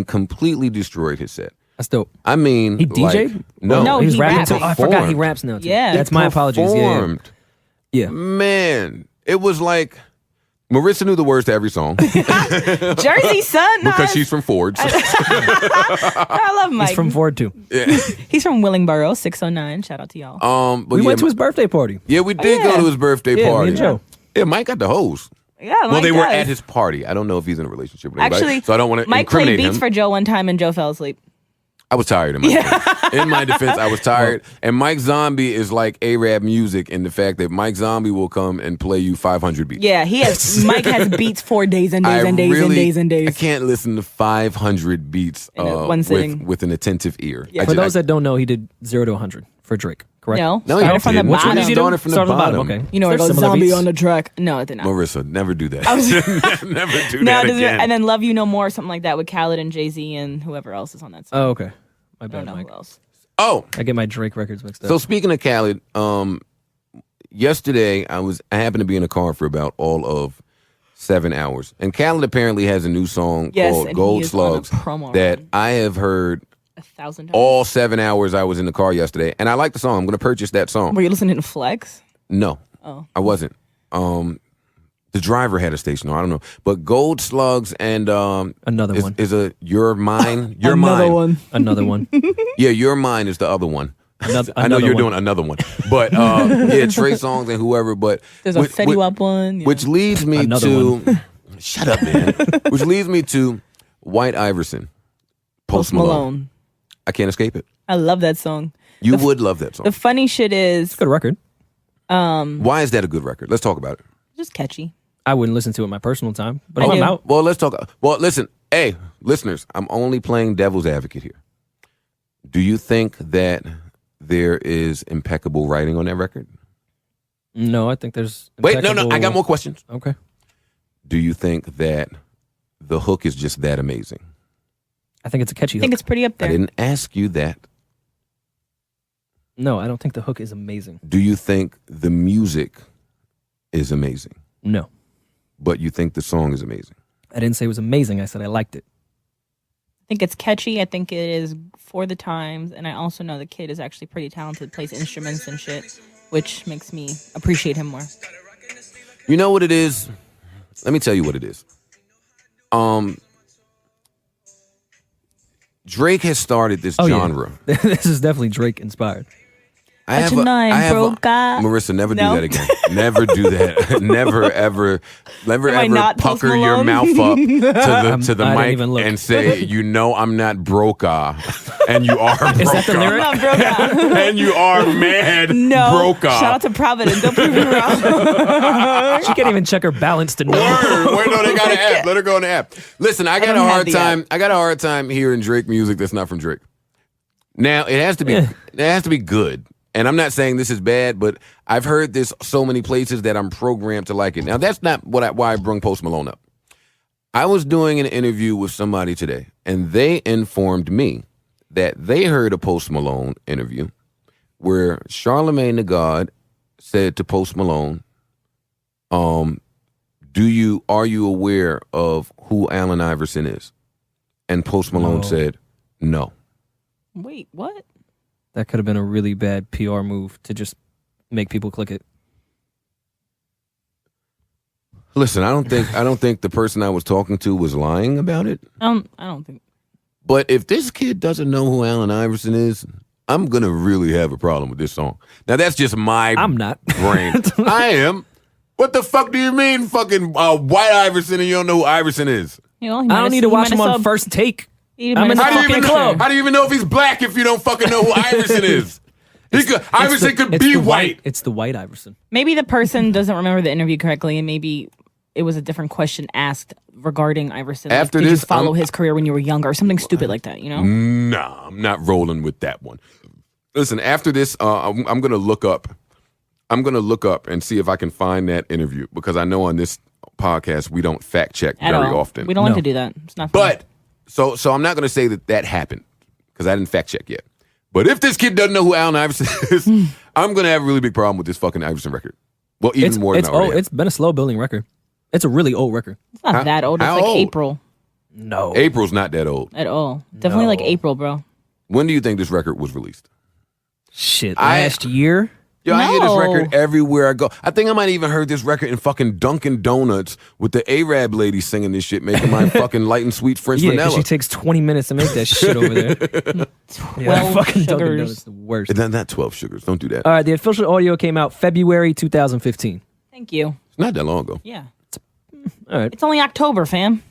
completely destroyed his set. That's dope. I mean, He DJ'd? like, no, No, he was he rapping raps. too. Oh, I forgot he performed. raps now too. Yeah. That's my apologies. Yeah. Performed. Yeah. Man, it was like Marissa knew the words to every song Jersey son. because she's from Ford's. I love Mike. He's from Ford too. He's from Willingboro, 609. Shout out to y'all. But We yeah, went to his birthday party. yeah, we did yeah. go to his birthday Yeah, me party. and Joe. Yeah, Mike got the hose. Yeah, Well, Mike they were does. at his party. I don't know if he's in a relationship with anybody, Actually, so I don't want to Mike played incriminate beats him. for Joe one time, and Joe fell asleep. I was tired in my defense. In my defense, I was tired. And Mike Zombie is like Arab music in the fact that Mike Zombie will come and play you 500 beats. Yeah, he has. Mike has beats for days and days I and days and really- days and I days. can't listen to 500 beats In one sitting. with an attentive ear. Yeah. I For just- those that don't know, he did 0 to 100 for Drake. Correct? No, No, he started from the didn't. Which one bottom. did he do? Started from the Start bottom. Okay. You know, it There's goes similar zombie beats. on the track. No, it did not. Marissa, never do that. Never do No, that it doesn't- again. and then Love You No More, something like that with Khaled and Jay-Z and whoever else is on that song. Oh, okay. My I don't bad, know Mike. who else. Oh, I get my Drake records mixed up. so speaking of Khaled, yesterday I happened to be in a car for about all of 7 hours, and Khaled apparently has a new song Yes, called and Gold he is on a Slugs promo that run. I have heard 1,000 times. all 7 hours I was in the car yesterday, and I like the song. I'm going to purchase that song. Were you listening to Flex? No, Oh. I wasn't. The driver had a station, I don't know, but Gold Slugs and Another one. is a Your Mine. Your Another Mine. one. Another one. Yeah, Your Mine is the other one. Another, I know another you're one. doing another one, but yeah, Trey Songz and whoever. But There's a Fetty Wap one. Yeah. which leads me Another to shut up, man. Which leads me to White Iverson, Post Malone. I can't escape it. I love that song. You would love that song. The funny shit is Good record. Why is that a good record? Let's talk about it. just catchy. I wouldn't listen to it in my personal time, but I if I'm do. out, Well, let's talk. Well, listen, hey, listeners, I'm only playing devil's advocate here. Do you think that there is impeccable writing on that record? no, I think there's. Wait, no, I got impeccable- more questions. Okay. do you think that the hook is just that amazing? I think it's a catchy I think hook. it's pretty up I there. didn't ask you that. No, I don't think the hook is amazing. Do you think the music is amazing? No. But you think the song is amazing? I didn't say it was amazing. I said I liked it. I think it's catchy. I think it is for the times. And I also know the kid is actually pretty talented, plays instruments and shit, which makes me appreciate him more. You know what it is? Let me tell you what it is. Drake has started this genre. Yeah. This is definitely Drake inspired. I have Marisa, never No. do that again. Never do that. Never ever not Post pucker your Malone? mouth up to the I didn't mic even look. and say, I'm not broke-ah. And you are broke-ah. Is that the lyric? I'm not broke out. And you are mad No. broke-ah. Shout out to Providence. Don't prove me wrong. She can't even check her balance to know. Word. No, they got an app. Let her go on the app. Listen, I got a don't have hard the time. I got a hard time hearing Drake music that's not from Drake. Now it has to be. Yeah. It has to be good. And I'm not saying this is bad, but I've heard this so many places that I'm programmed to like it. Now that's not why I brung Post Malone up. I was doing an interview with somebody today, and they informed me that they heard a Post Malone interview where Charlemagne the God said to Post Malone, "Are you aware of who Allen Iverson is?" And Post Malone No. said, "No." Wait, what? That could have been a really bad PR move to just make people click it. Listen, I don't think the person I was talking to was lying about it. I don't think. But if this kid doesn't know who Allen Iverson is, I'm gonna really have a problem with this song. Now that's just my I'm not. brain. I am. What the fuck do you mean, fucking White Iverson, and you don't know who Iverson is? You know, I don't need to watch him on first take. I'm in the fucking club. How do you even know if he's black if you don't fucking know who Iverson is? Iverson could be the white. It's the white Iverson. Maybe the person doesn't remember the interview correctly, and maybe it was a different question asked regarding Iverson. Like, After did this, you follow his career when you were younger, or something stupid like that? You know? Nah, I'm not rolling with that one. Listen, after this, I'm gonna look up. I'm gonna look up and see if I can find that interview, because I know on this podcast we don't fact check At very all. often. We don't like No. to do that. It's not fun. But so I'm not gonna say that happened, because I didn't fact check yet. But if this kid doesn't know who Allen Iverson is, I'm gonna have a really big problem with this fucking Iverson record. Well, even more than I already have. It's been a slow building record. It's a really old record. It's not that old. It's how like old? April No. April's not that old. at all. Definitely like No. April, bro. When do you think this record was released? Shit. I- Last year? Yo, I hear this No. record everywhere I go. I think I might even heard this record in fucking Dunkin' Donuts with the Arab lady singing this shit, making my fucking light and sweet French Yeah, because vanilla. she takes 20 minutes to make that shit over there. 12 fucking Dunkin' sugars. Donuts is the worst. Not 12 sugars. Don't do that. All right, the official audio came out February 2015. Thank you. It's not that long ago. Yeah. All right. It's only October, fam.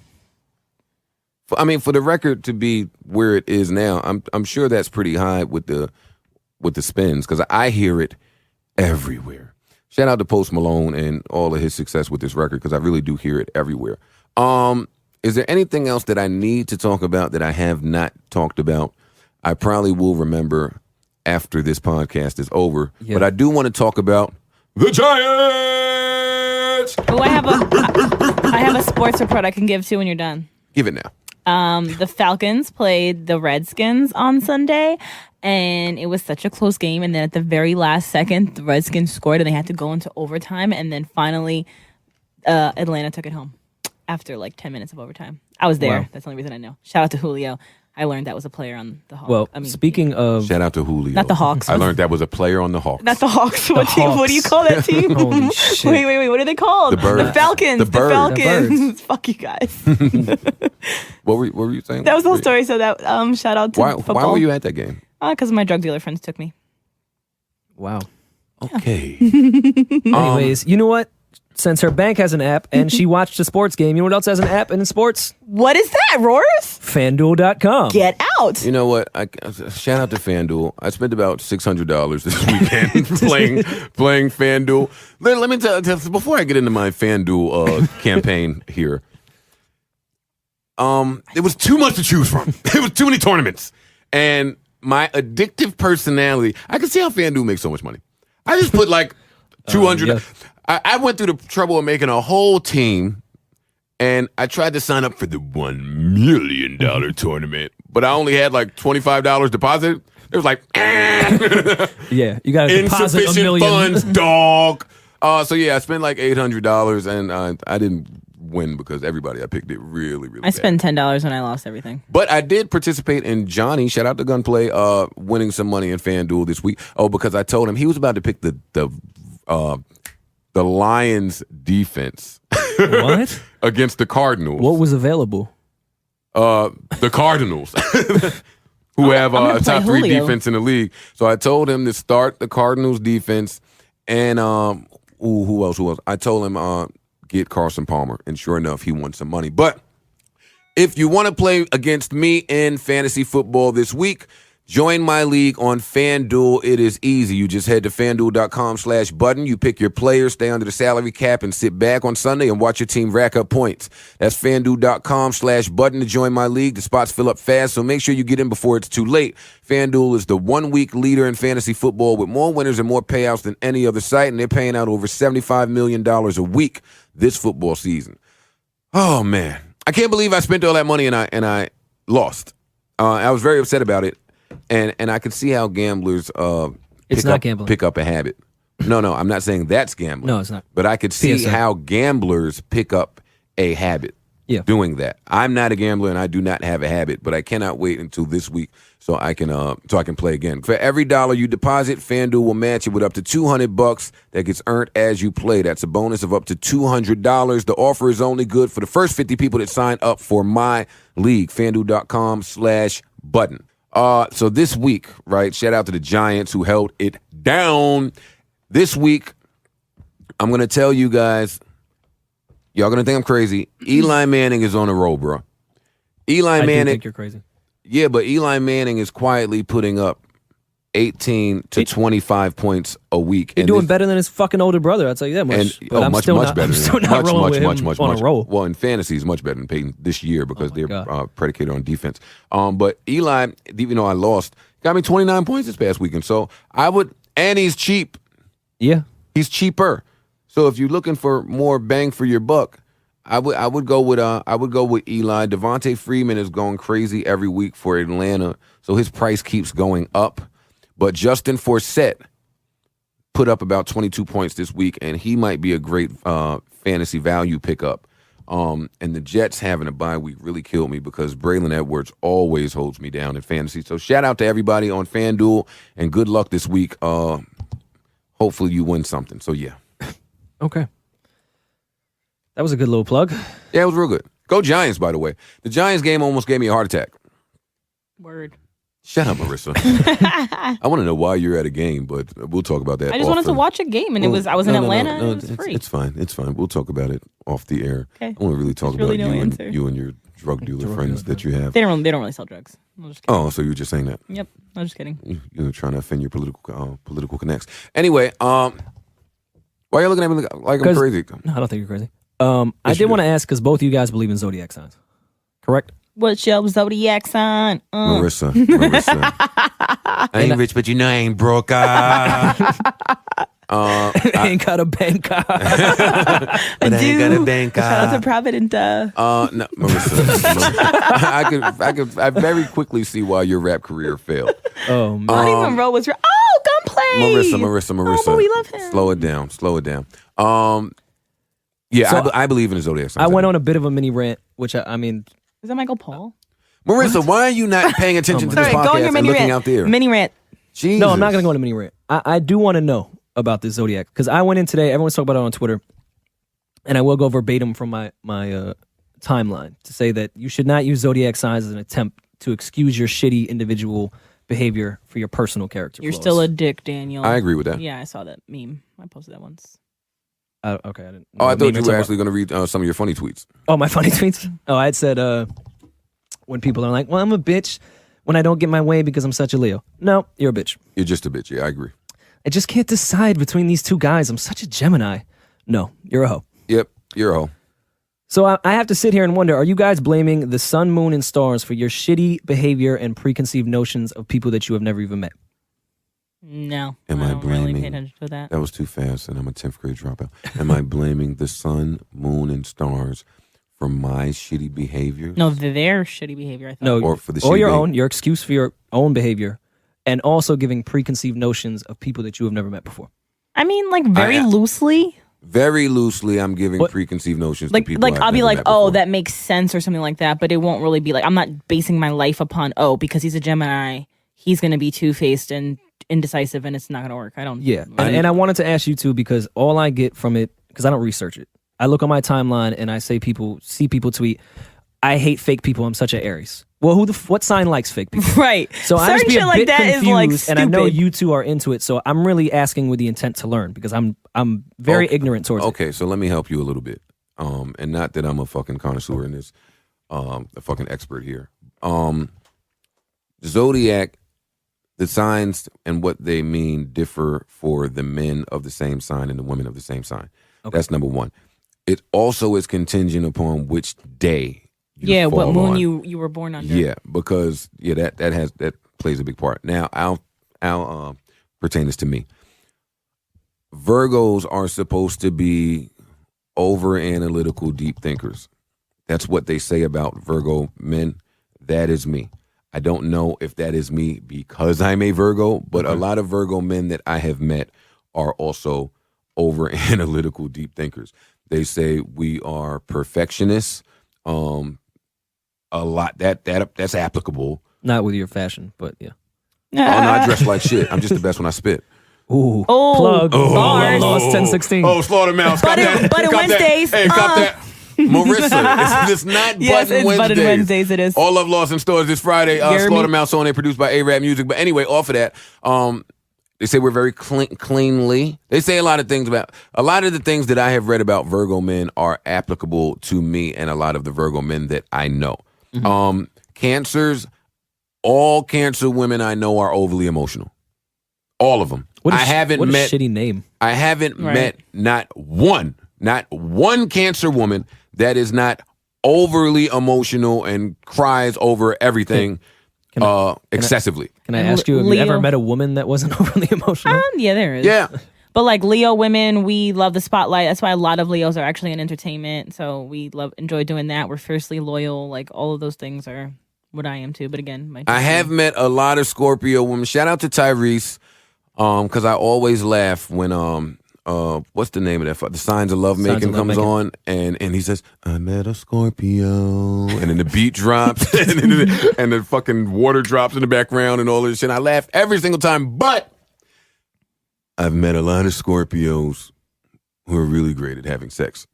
For the record to be where it is now, I'm sure that's pretty high with the spins, because I hear it everywhere. Shout out to Post Malone and all of his success with this record, because I really do hear it everywhere. Is there anything else that I need to talk about that I have not talked about? I probably will remember after this podcast is over. Yeah. But I do want to talk about the Giants. Oh, I have a sports report I can give to when you're done. Give it now. The Falcons played the Redskins on Sunday, and it was such a close game. And then at the very last second, the Redskins scored, and they had to go into overtime. And then finally, Atlanta took it home after like 10 minutes of overtime. I was there. Wow. That's the only reason I know. Shout out to Julio. I learned that was a player on the Hawks. Well, speaking of... Shout out to Julio. Not the Hawks. I learned that was a player on the Hawks. Not the Hawks. What do you call that team? Holy shit. Wait. What are they called? The Birds. The Falcons. The Birds. Falcons. Fuck you guys. What were you saying? That was the whole story. So that shout out to Why football. were you at that game? Because my drug dealer friends took me. Wow. Okay. Anyways, you know what? Since her bank has an app and she watched a sports game, you know what else has an app and in sports? What is that, Roars? FanDuel.com. Get out. You know what? Shout out to FanDuel. I spent about $600 this weekend playing FanDuel. Let me tell before I get into my FanDuel campaign here. There was too much to choose from. There was too many tournaments, and my addictive personality. I can see how FanDuel makes so much money. I just put like 200. Yeah. I went through the trouble of making a whole team And I tried to sign up for the $1 million tournament, but I only had like $25 deposit. It was like, Yeah, you got to deposit $1 insufficient million. funds, dog. So yeah, I spent like $800, and I didn't win because everybody I picked it really, really I bad. spent $10 and I lost everything. But I did participate in Johnny, shout out to Gunplay, winning some money in FanDuel this week. Oh, because I told him he was about to pick the Lions defense What? against the Cardinals. What was available? The Cardinals, who have I'm gonna a top play 3 Julio. defense in the league. So I told him to start the Cardinals defense, and who else? I told him get Carson Palmer, and sure enough, he won some money. But if you want to play against me in fantasy football this week, join my league on FanDuel. It is easy. You just head to FanDuel.com/Budden. You pick your players, stay under the salary cap, and sit back on Sunday and watch your team rack up points. That's FanDuel.com/Budden to join my league. The spots fill up fast, so make sure you get in before it's too late. FanDuel is the 1-week leader in fantasy football with more winners and more payouts than any other site, and they're paying out over $75 million a week this football season. Oh, man. I can't believe I spent all that money and I lost. I was very upset about it. And I could see how gamblers pick up a habit. No, I'm not saying that's gambling. No, it's not. But I could see PSA. how gamblers pick up a habit doing that. I'm not a gambler and I do not have a habit, but I cannot wait until this week so I can play again. For every dollar you deposit, FanDuel will match it with up to $200 that gets earned as you play. That's a bonus of up to $200. The offer is only good for the first 50 people that sign up for my league. FanDuel.com/Budden. So this week, right, shout out to the Giants who held it down. This week, I'm going to tell you guys, y'all going to think I'm crazy. Eli Manning is on a roll, bro. I do Manning, think you're crazy. yeah, but Eli Manning is quietly putting up 18 to 25 points a week. He's doing better than his fucking older brother. I'll tell you that much. And But I'm much still better. not, Than I'm still him. not rolling with him on a roll. Well, in fantasy, he's much better than Peyton this year because my they're God. predicated on defense. But Eli, even though I lost, got me 29 points this past weekend. So I would, and he's cheap. Yeah. He's cheaper. So if you're looking for more bang for your buck, I would go with Eli. Devontae Freeman is going crazy every week for Atlanta, so his price keeps going up. But Justin Forsett put up about 22 points this week, and he might be a great fantasy value pickup. And the Jets having a bye week really killed me because Braylon Edwards always holds me down in fantasy. So shout out to everybody on FanDuel, and good luck this week. Hopefully you win something. So yeah. Okay. That was a good little plug. Yeah, it was real good. Go Giants, by the way. The Giants game almost gave me a heart attack. Word. Shut up, Marissa. I want to know why you're at a game, but we'll talk about that. I just wanted to watch a game, and I was in Atlanta. No, and it was free. it's fine. It's fine. We'll talk about it off the air. Okay. I want to really talk There's really about no you answer. and your drug dealer friends that you have. They don't really sell drugs. I'm just kidding. Oh, so you're just saying that? Yep. I'm just kidding. You're trying to offend your political connects. Anyway, why are you looking at me like I'm crazy? No, I don't think you're crazy. I did want to ask because both of you guys believe in zodiac signs, correct? What's your zodiac sign? Marissa. I ain't rich, but you know I ain't broke. I ain't got a bank card. But I ain't got a bank Shout out card. to Provident. No, Marissa. I very quickly see why your rap career failed. Oh, man. Lonnie Monroe was Gunplay. Marissa. Oh, but we love him. Slow it down. Yeah, So, I believe in the zodiac signs. I went on a bit of a mini rant, which I mean, Is that Michael Paul? Marissa, why are you not paying attention to this Sorry, go on podcast your and mini looking rant. out there? Mini rant. Jesus. no, I'm not going to go on a mini rant. I do want to know about this zodiac because I went in today. Everyone's talking about it on Twitter, and I will go verbatim from my timeline to say that you should not use zodiac signs as an attempt to excuse your shitty individual behavior for your personal character You're flaws. still a dick, Daniel. I agree with that. Yeah, I saw that meme. I posted that once. Okay, I didn't. Oh, I what thought meme you you're were talking actually going to read some of your funny tweets. about. Oh, my funny tweets. Oh, I had said when people are like, "Well, I'm a bitch when I don't get my way because I'm such a Leo." No, you're a bitch. You're just a bitch. Yeah, I agree. I just can't decide between these two guys. I'm such a Gemini. No, you're a hoe. Yep, you're a hoe. So I have to sit here and wonder, are you guys blaming the sun, moon, and stars for your shitty behavior and preconceived notions of people that you have never even met? No. Am I don't really pay blaming- attention to that. That was too fast, and I'm a 10th grade dropout. Am I blaming the sun, moon, and stars for my shitty behavior. No, their shitty behavior. I thought. No, Or for the or shitty your behavior. own, your excuse for your own behavior, and also giving preconceived notions of people that you have never met before. I mean, like very loosely. Very loosely, I'm giving What- preconceived notions Like, to people. I've I'll be never like, met oh, before. that makes sense or something like that. But it won't really be like, I'm not basing my life upon, because he's a Gemini, he's going to be two-faced and indecisive and it's not going to work. I don't. Yeah, and I wanted to ask you too because all I get from it, because I don't research it, I look on my timeline and I see people tweet, I hate fake people. I'm such an Aries. Well, what sign likes fake people? Right. So I Certain just be shit a like bit that confused, is like and I know stupid. you two are into it. So I'm really asking with the intent to learn because I'm very ignorant towards it. Okay, so let me help you a little bit. And not that I'm a fucking connoisseur in this, a fucking expert here. Zodiac, the signs and what they mean differ for the men of the same sign and the women of the same sign. Okay. That's number one. It also is contingent upon which day. You what fall moon on. you were born under. Yeah, because that plays a big part. Now I'll pertain this to me. Virgos are supposed to be over analytical, deep thinkers. That's what they say about Virgo men. That is me. I don't know if that is me because I'm a Virgo, but a lot of Virgo men that I have met are also over analytical, deep thinkers. They say we are perfectionists. A lot that's applicable. Not with your fashion, but yeah. Oh no, I dress like shit. I'm just the best when I spit. Ooh, Oh, plug. bars. Lost 1016. Oh, Slaughtermouse. Cop Budden- that. Budden Cop that. Wednesdays. Hey, cop that. Marissa, it's not Yes, Budden it's Wednesdays. Budden Wednesdays, it is. All Love Lost in stores this Friday. Jeremy. Slaughtermouse on there, produced by A-Rap Music. But anyway, off of that, they say we're very cleanly. They say a lot of the things that I have read about Virgo men are applicable to me and a lot of the Virgo men that I know. Cancers, all Cancer women I know are overly emotional. All of them. What a met shitty name. I haven't Right. met not one Cancer woman that is not overly emotional and cries over everything excessively. Can I And ask you, have you Leo- ever met a woman that wasn't overly emotional? Yeah, there is. Yeah. But like Leo women, we love the spotlight. That's why a lot of Leos are actually in entertainment. So we enjoy doing that. We're fiercely loyal. Like all of those things are what I am too. But again, I have met a lot of Scorpio women. Shout out to Tyrese, because I always laugh when what's the name of that? The Signs of Love Making of comes Lovemaking. on, and he says, "I met a Scorpio," and then the beat drops, and the fucking water drops in the background, and all this shit. I laugh every single time, but I've met a lot of Scorpios who are really great at having sex.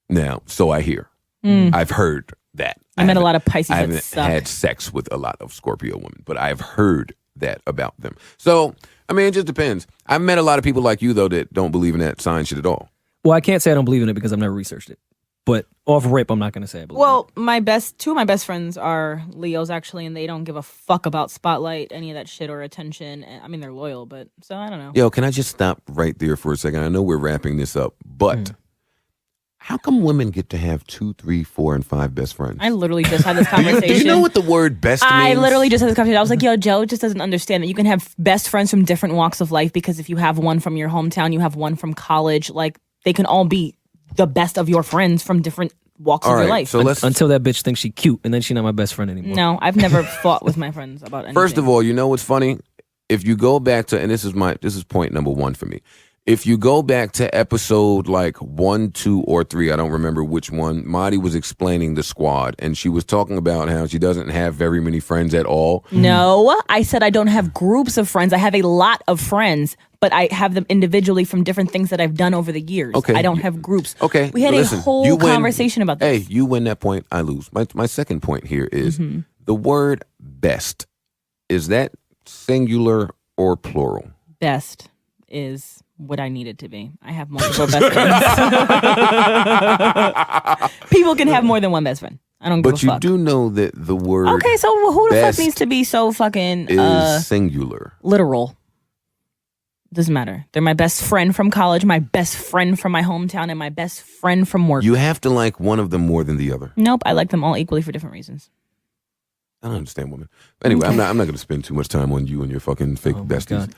Now, so I hear. I've heard that. I met a haven't- lot of Pisces I that haven't suck. had sex with a lot of Scorpio women, but I've heard that about them. So, I mean, it just depends. I've met a lot of people like you, though, that don't believe in that sign shit at all. Well, I can't say I don't believe in it because I've never researched it. But off rip, I'm not going to say I believe in Well, two of my best friends are Leos actually, and they don't give a fuck about spotlight, any of that shit or attention. And, I mean, they're loyal, but so I don't know. Yo, can I just stop right there for a second? I know we're wrapping this up, but how come women get to have 2, 3, 4, and 5 best friends? I literally just had this do, you, conversation. do you know what the word best means? I literally just had this conversation. I was like, yo, Joe just doesn't understand that you can have best friends from different walks of life because if you have one from your hometown, you have one from college, like they can all be the best of your friends from different walks All of your right, life. so let's until that bitch thinks she cute and then she's not my best friend anymore. No, I've never fought with my friends about anything. First of all, you know what's funny? If you go back to, and this is point number 1 for me. If you go back to episode like 1, 2, or 3, I don't remember which one, Marty was explaining the squad, and she was talking about how she doesn't have very many friends at all. No, I said I don't have groups of friends. I have a lot of friends, but I have them individually from different things that I've done over the years. Okay. I don't have groups. Okay, We had listen, a whole you win. conversation about this. Hey, you win that point, I lose. My second point here is the word best. Is that singular or plural? Best is what I need it to be. I have multiple best friends. People can have more than one best friend. I don't give But a you fuck. do know that the word Okay, so who the fuck best needs to be so fucking is singular. literal? Doesn't matter. They're my best friend from college, my best friend from my hometown, and my best friend from work. You have to like one of them more than the other. Nope, I like them all equally for different reasons. I don't understand women. Anyway, I'm not going to spend too much time on you and your fucking fake Oh my besties. God.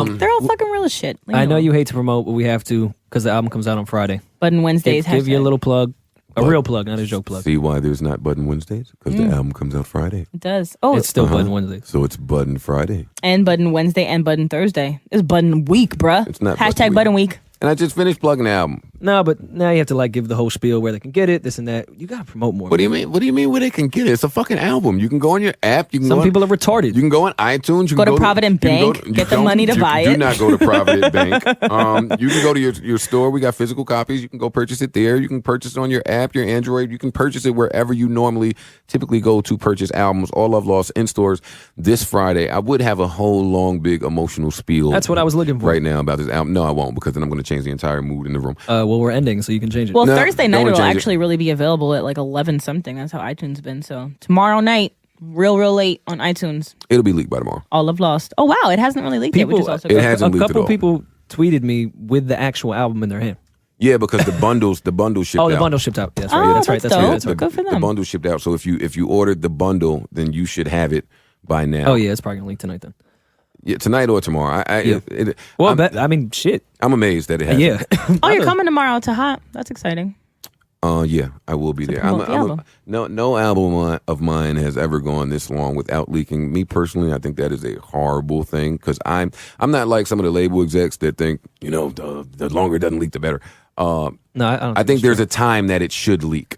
Fake. They're all fucking real as shit. Leave I me know alone. you hate to promote, but we have to because the album comes out on Friday. Budden Wednesdays. Give you a hashtag. little plug. A real plug, not a joke plug. See why there's not Budden Wednesdays? Because the album comes out Friday. It does. Oh, It's still Budden Wednesday. So it's Budden Friday. and Budden Wednesday and Budden Thursday. It's Budden Week, bruh. It's not Hashtag Budden Week. Budden Week. And I just finished plugging the album. No, but now you have to give the whole spiel where they can get it, this and that. You gotta promote more. What do you mean? What do you mean where they can get it? It's a fucking album. You can go on your app. You can Some go people on, are retarded. You can go on iTunes. You Go can to Provident you can Bank, get the money to buy Do it. not go to Provident Bank. You can go to your store. We got physical copies. You can go purchase it there. You can purchase it on your app, your Android. You can purchase it wherever you typically go to purchase albums. All Love Lost in stores this Friday. I would have a whole long, big emotional spiel. That's what I was looking for. Right now about this album. No, I won't, because then I'm going to change the entire mood in the room. Well, we're ending, so you can change it. Well, No, Thursday don't night wanna it'll change it. actually really be available at 11 something. That's how iTunes been. So tomorrow night, real late on iTunes. It'll be leaked by tomorrow. All Love Lost. Oh wow, it hasn't really leaked yet, which is also It good. hasn't a leaked at couple all. people tweeted me with the actual album in their hand. Yeah, because the bundle shipped out. Oh, the bundle shipped out. That's right. Oh, That's right. that's That's right. dope. That's right. Good for The them. bundle shipped out. So if you ordered the bundle, then you should have it by now. Oh yeah, it's probably gonna leak tonight then. Yeah, tonight or tomorrow. Yeah. Well, shit. I'm amazed that it has. Yeah. Oh, you're coming tomorrow to Hot. That's exciting. Yeah, I will be there. promote the album. No album of mine has ever gone this long without leaking. Me personally, I think that is a horrible thing, because I'm not like some of the label execs that think, the longer it doesn't leak, the better. No, I don't. I think there's a time that it should leak.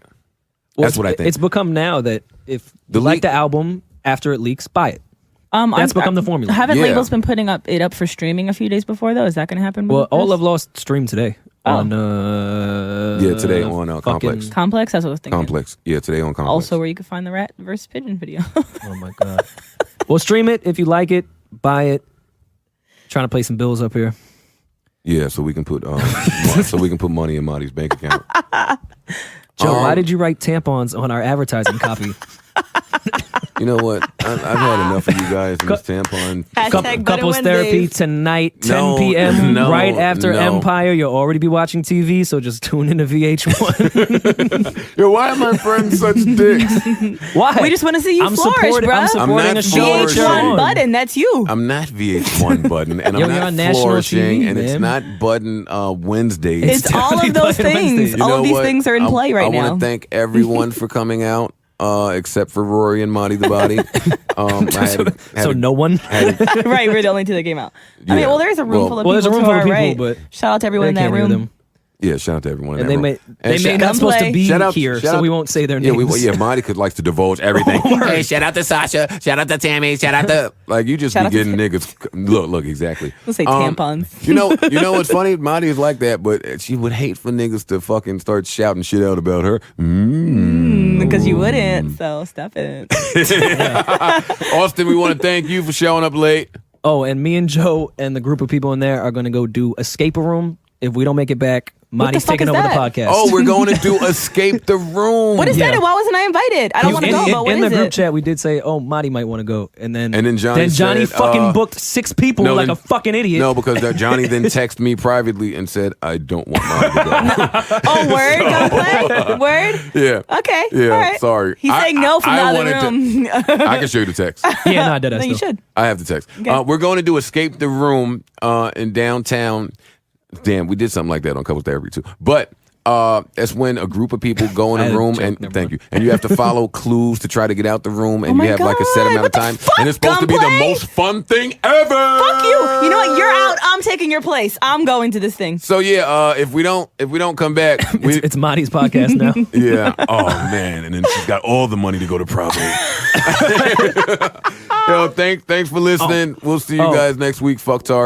Well, That's what I think. It's become now that if The you like leak- the album after it leaks, buy it. That's become the formula. Haven't Yeah. labels been putting it up for streaming a few days before though? Is that going to happen? Well, with All this? Love Lost streamed today on. Today on Complex. Complex. That's what I was thinking. Complex. Yeah, today on Complex. Also, where you can find the Rat versus Pigeon video. Oh my god. Well, stream it if you like it. Buy it. Trying to play some bills up here. Yeah, so we can put money in Marty's bank account. Joe, why did you write tampons on our advertising copy? You know what? I've had enough of you guys in this tampon. Hashtag Budden Couples therapy Wednesdays. tonight, 10 No, p.m. no, right after no. Empire. You'll already be watching TV, so just tune into VH1. Yo, why are my friends such dicks? Why? We just want to see you flourish, supporting, bruh. I'm supporting not a show. that you're flourishing. VH1 on. Budden, that's you. I'm not VH1 Budden, and Yo, I'm you're not on national flourishing, TV, and it's man. not Budden Wednesdays. It's all of definitely those Budden things. Wednesdays. All You of know these what? things are in play right I now. want to thank everyone for coming out, except for Rory and Marty the Body. So no one. Right, we're the only two that came out. I mean, Yeah. well, there's a room Well- full of Well, people there's a room to full our of people, right. but Shout out to everyone I in that can't hear room. them. Yeah, shout out to everyone. And in that room. And they're shout- not supposed to be Shout out- here, shout so out- we won't say their Yeah, names. Marty likes to divulge everything. Hey, shout out to Sasha. Shout out to Tammy. Shout out to you just Shout be out to getting niggas. Look, exactly. We'll say tampons. You know what's funny? Marty is like that, but she would hate for niggas to fucking start shouting shit out about her. Because you wouldn't, so stop it. Austin, we want to thank you for showing up late. Oh, and me and Joe and the group of people in there are going to go do Escape a Room. If we don't make it back, Monty's fuck taking is over the that? podcast. Oh, we're going to do Escape the Room. What is Yeah. that? And why wasn't I invited? I don't want to go, but what in the is group it? chat, we did say, "Oh, Monty might want to go," and then Johnny Johnny said, fucking booked 6 people no, like then- a fucking idiot. No, because Johnny then texted me privately and said, I don't want Marty to go. Oh, word? Gunplay? Word? Yeah. Okay. Yeah, All right. sorry. He's saying no from the I other wanted room. I can show you the text. Yeah, no, I did. No, you should. I have the text. Okay. We're going to do Escape the Room in downtown. Damn, we did something like that on Couples Therapy too. But that's when a group of people go in I a had a room joke, and never thank mind. you. And you have to follow clues to try to get out the room, and Oh my you have like a set God, amount what of the time. fuck, And it's supposed to be the Gunplay? most fun thing ever. Fuck you. You know what? You're out. I'm taking your place. I'm going to this thing. So yeah, if we don't come back, It's Monty's podcast now. yeah. Oh man, and then she's got all the money to go to Providence. Yo, thanks for listening. We'll see you guys next week. Fuck Tar.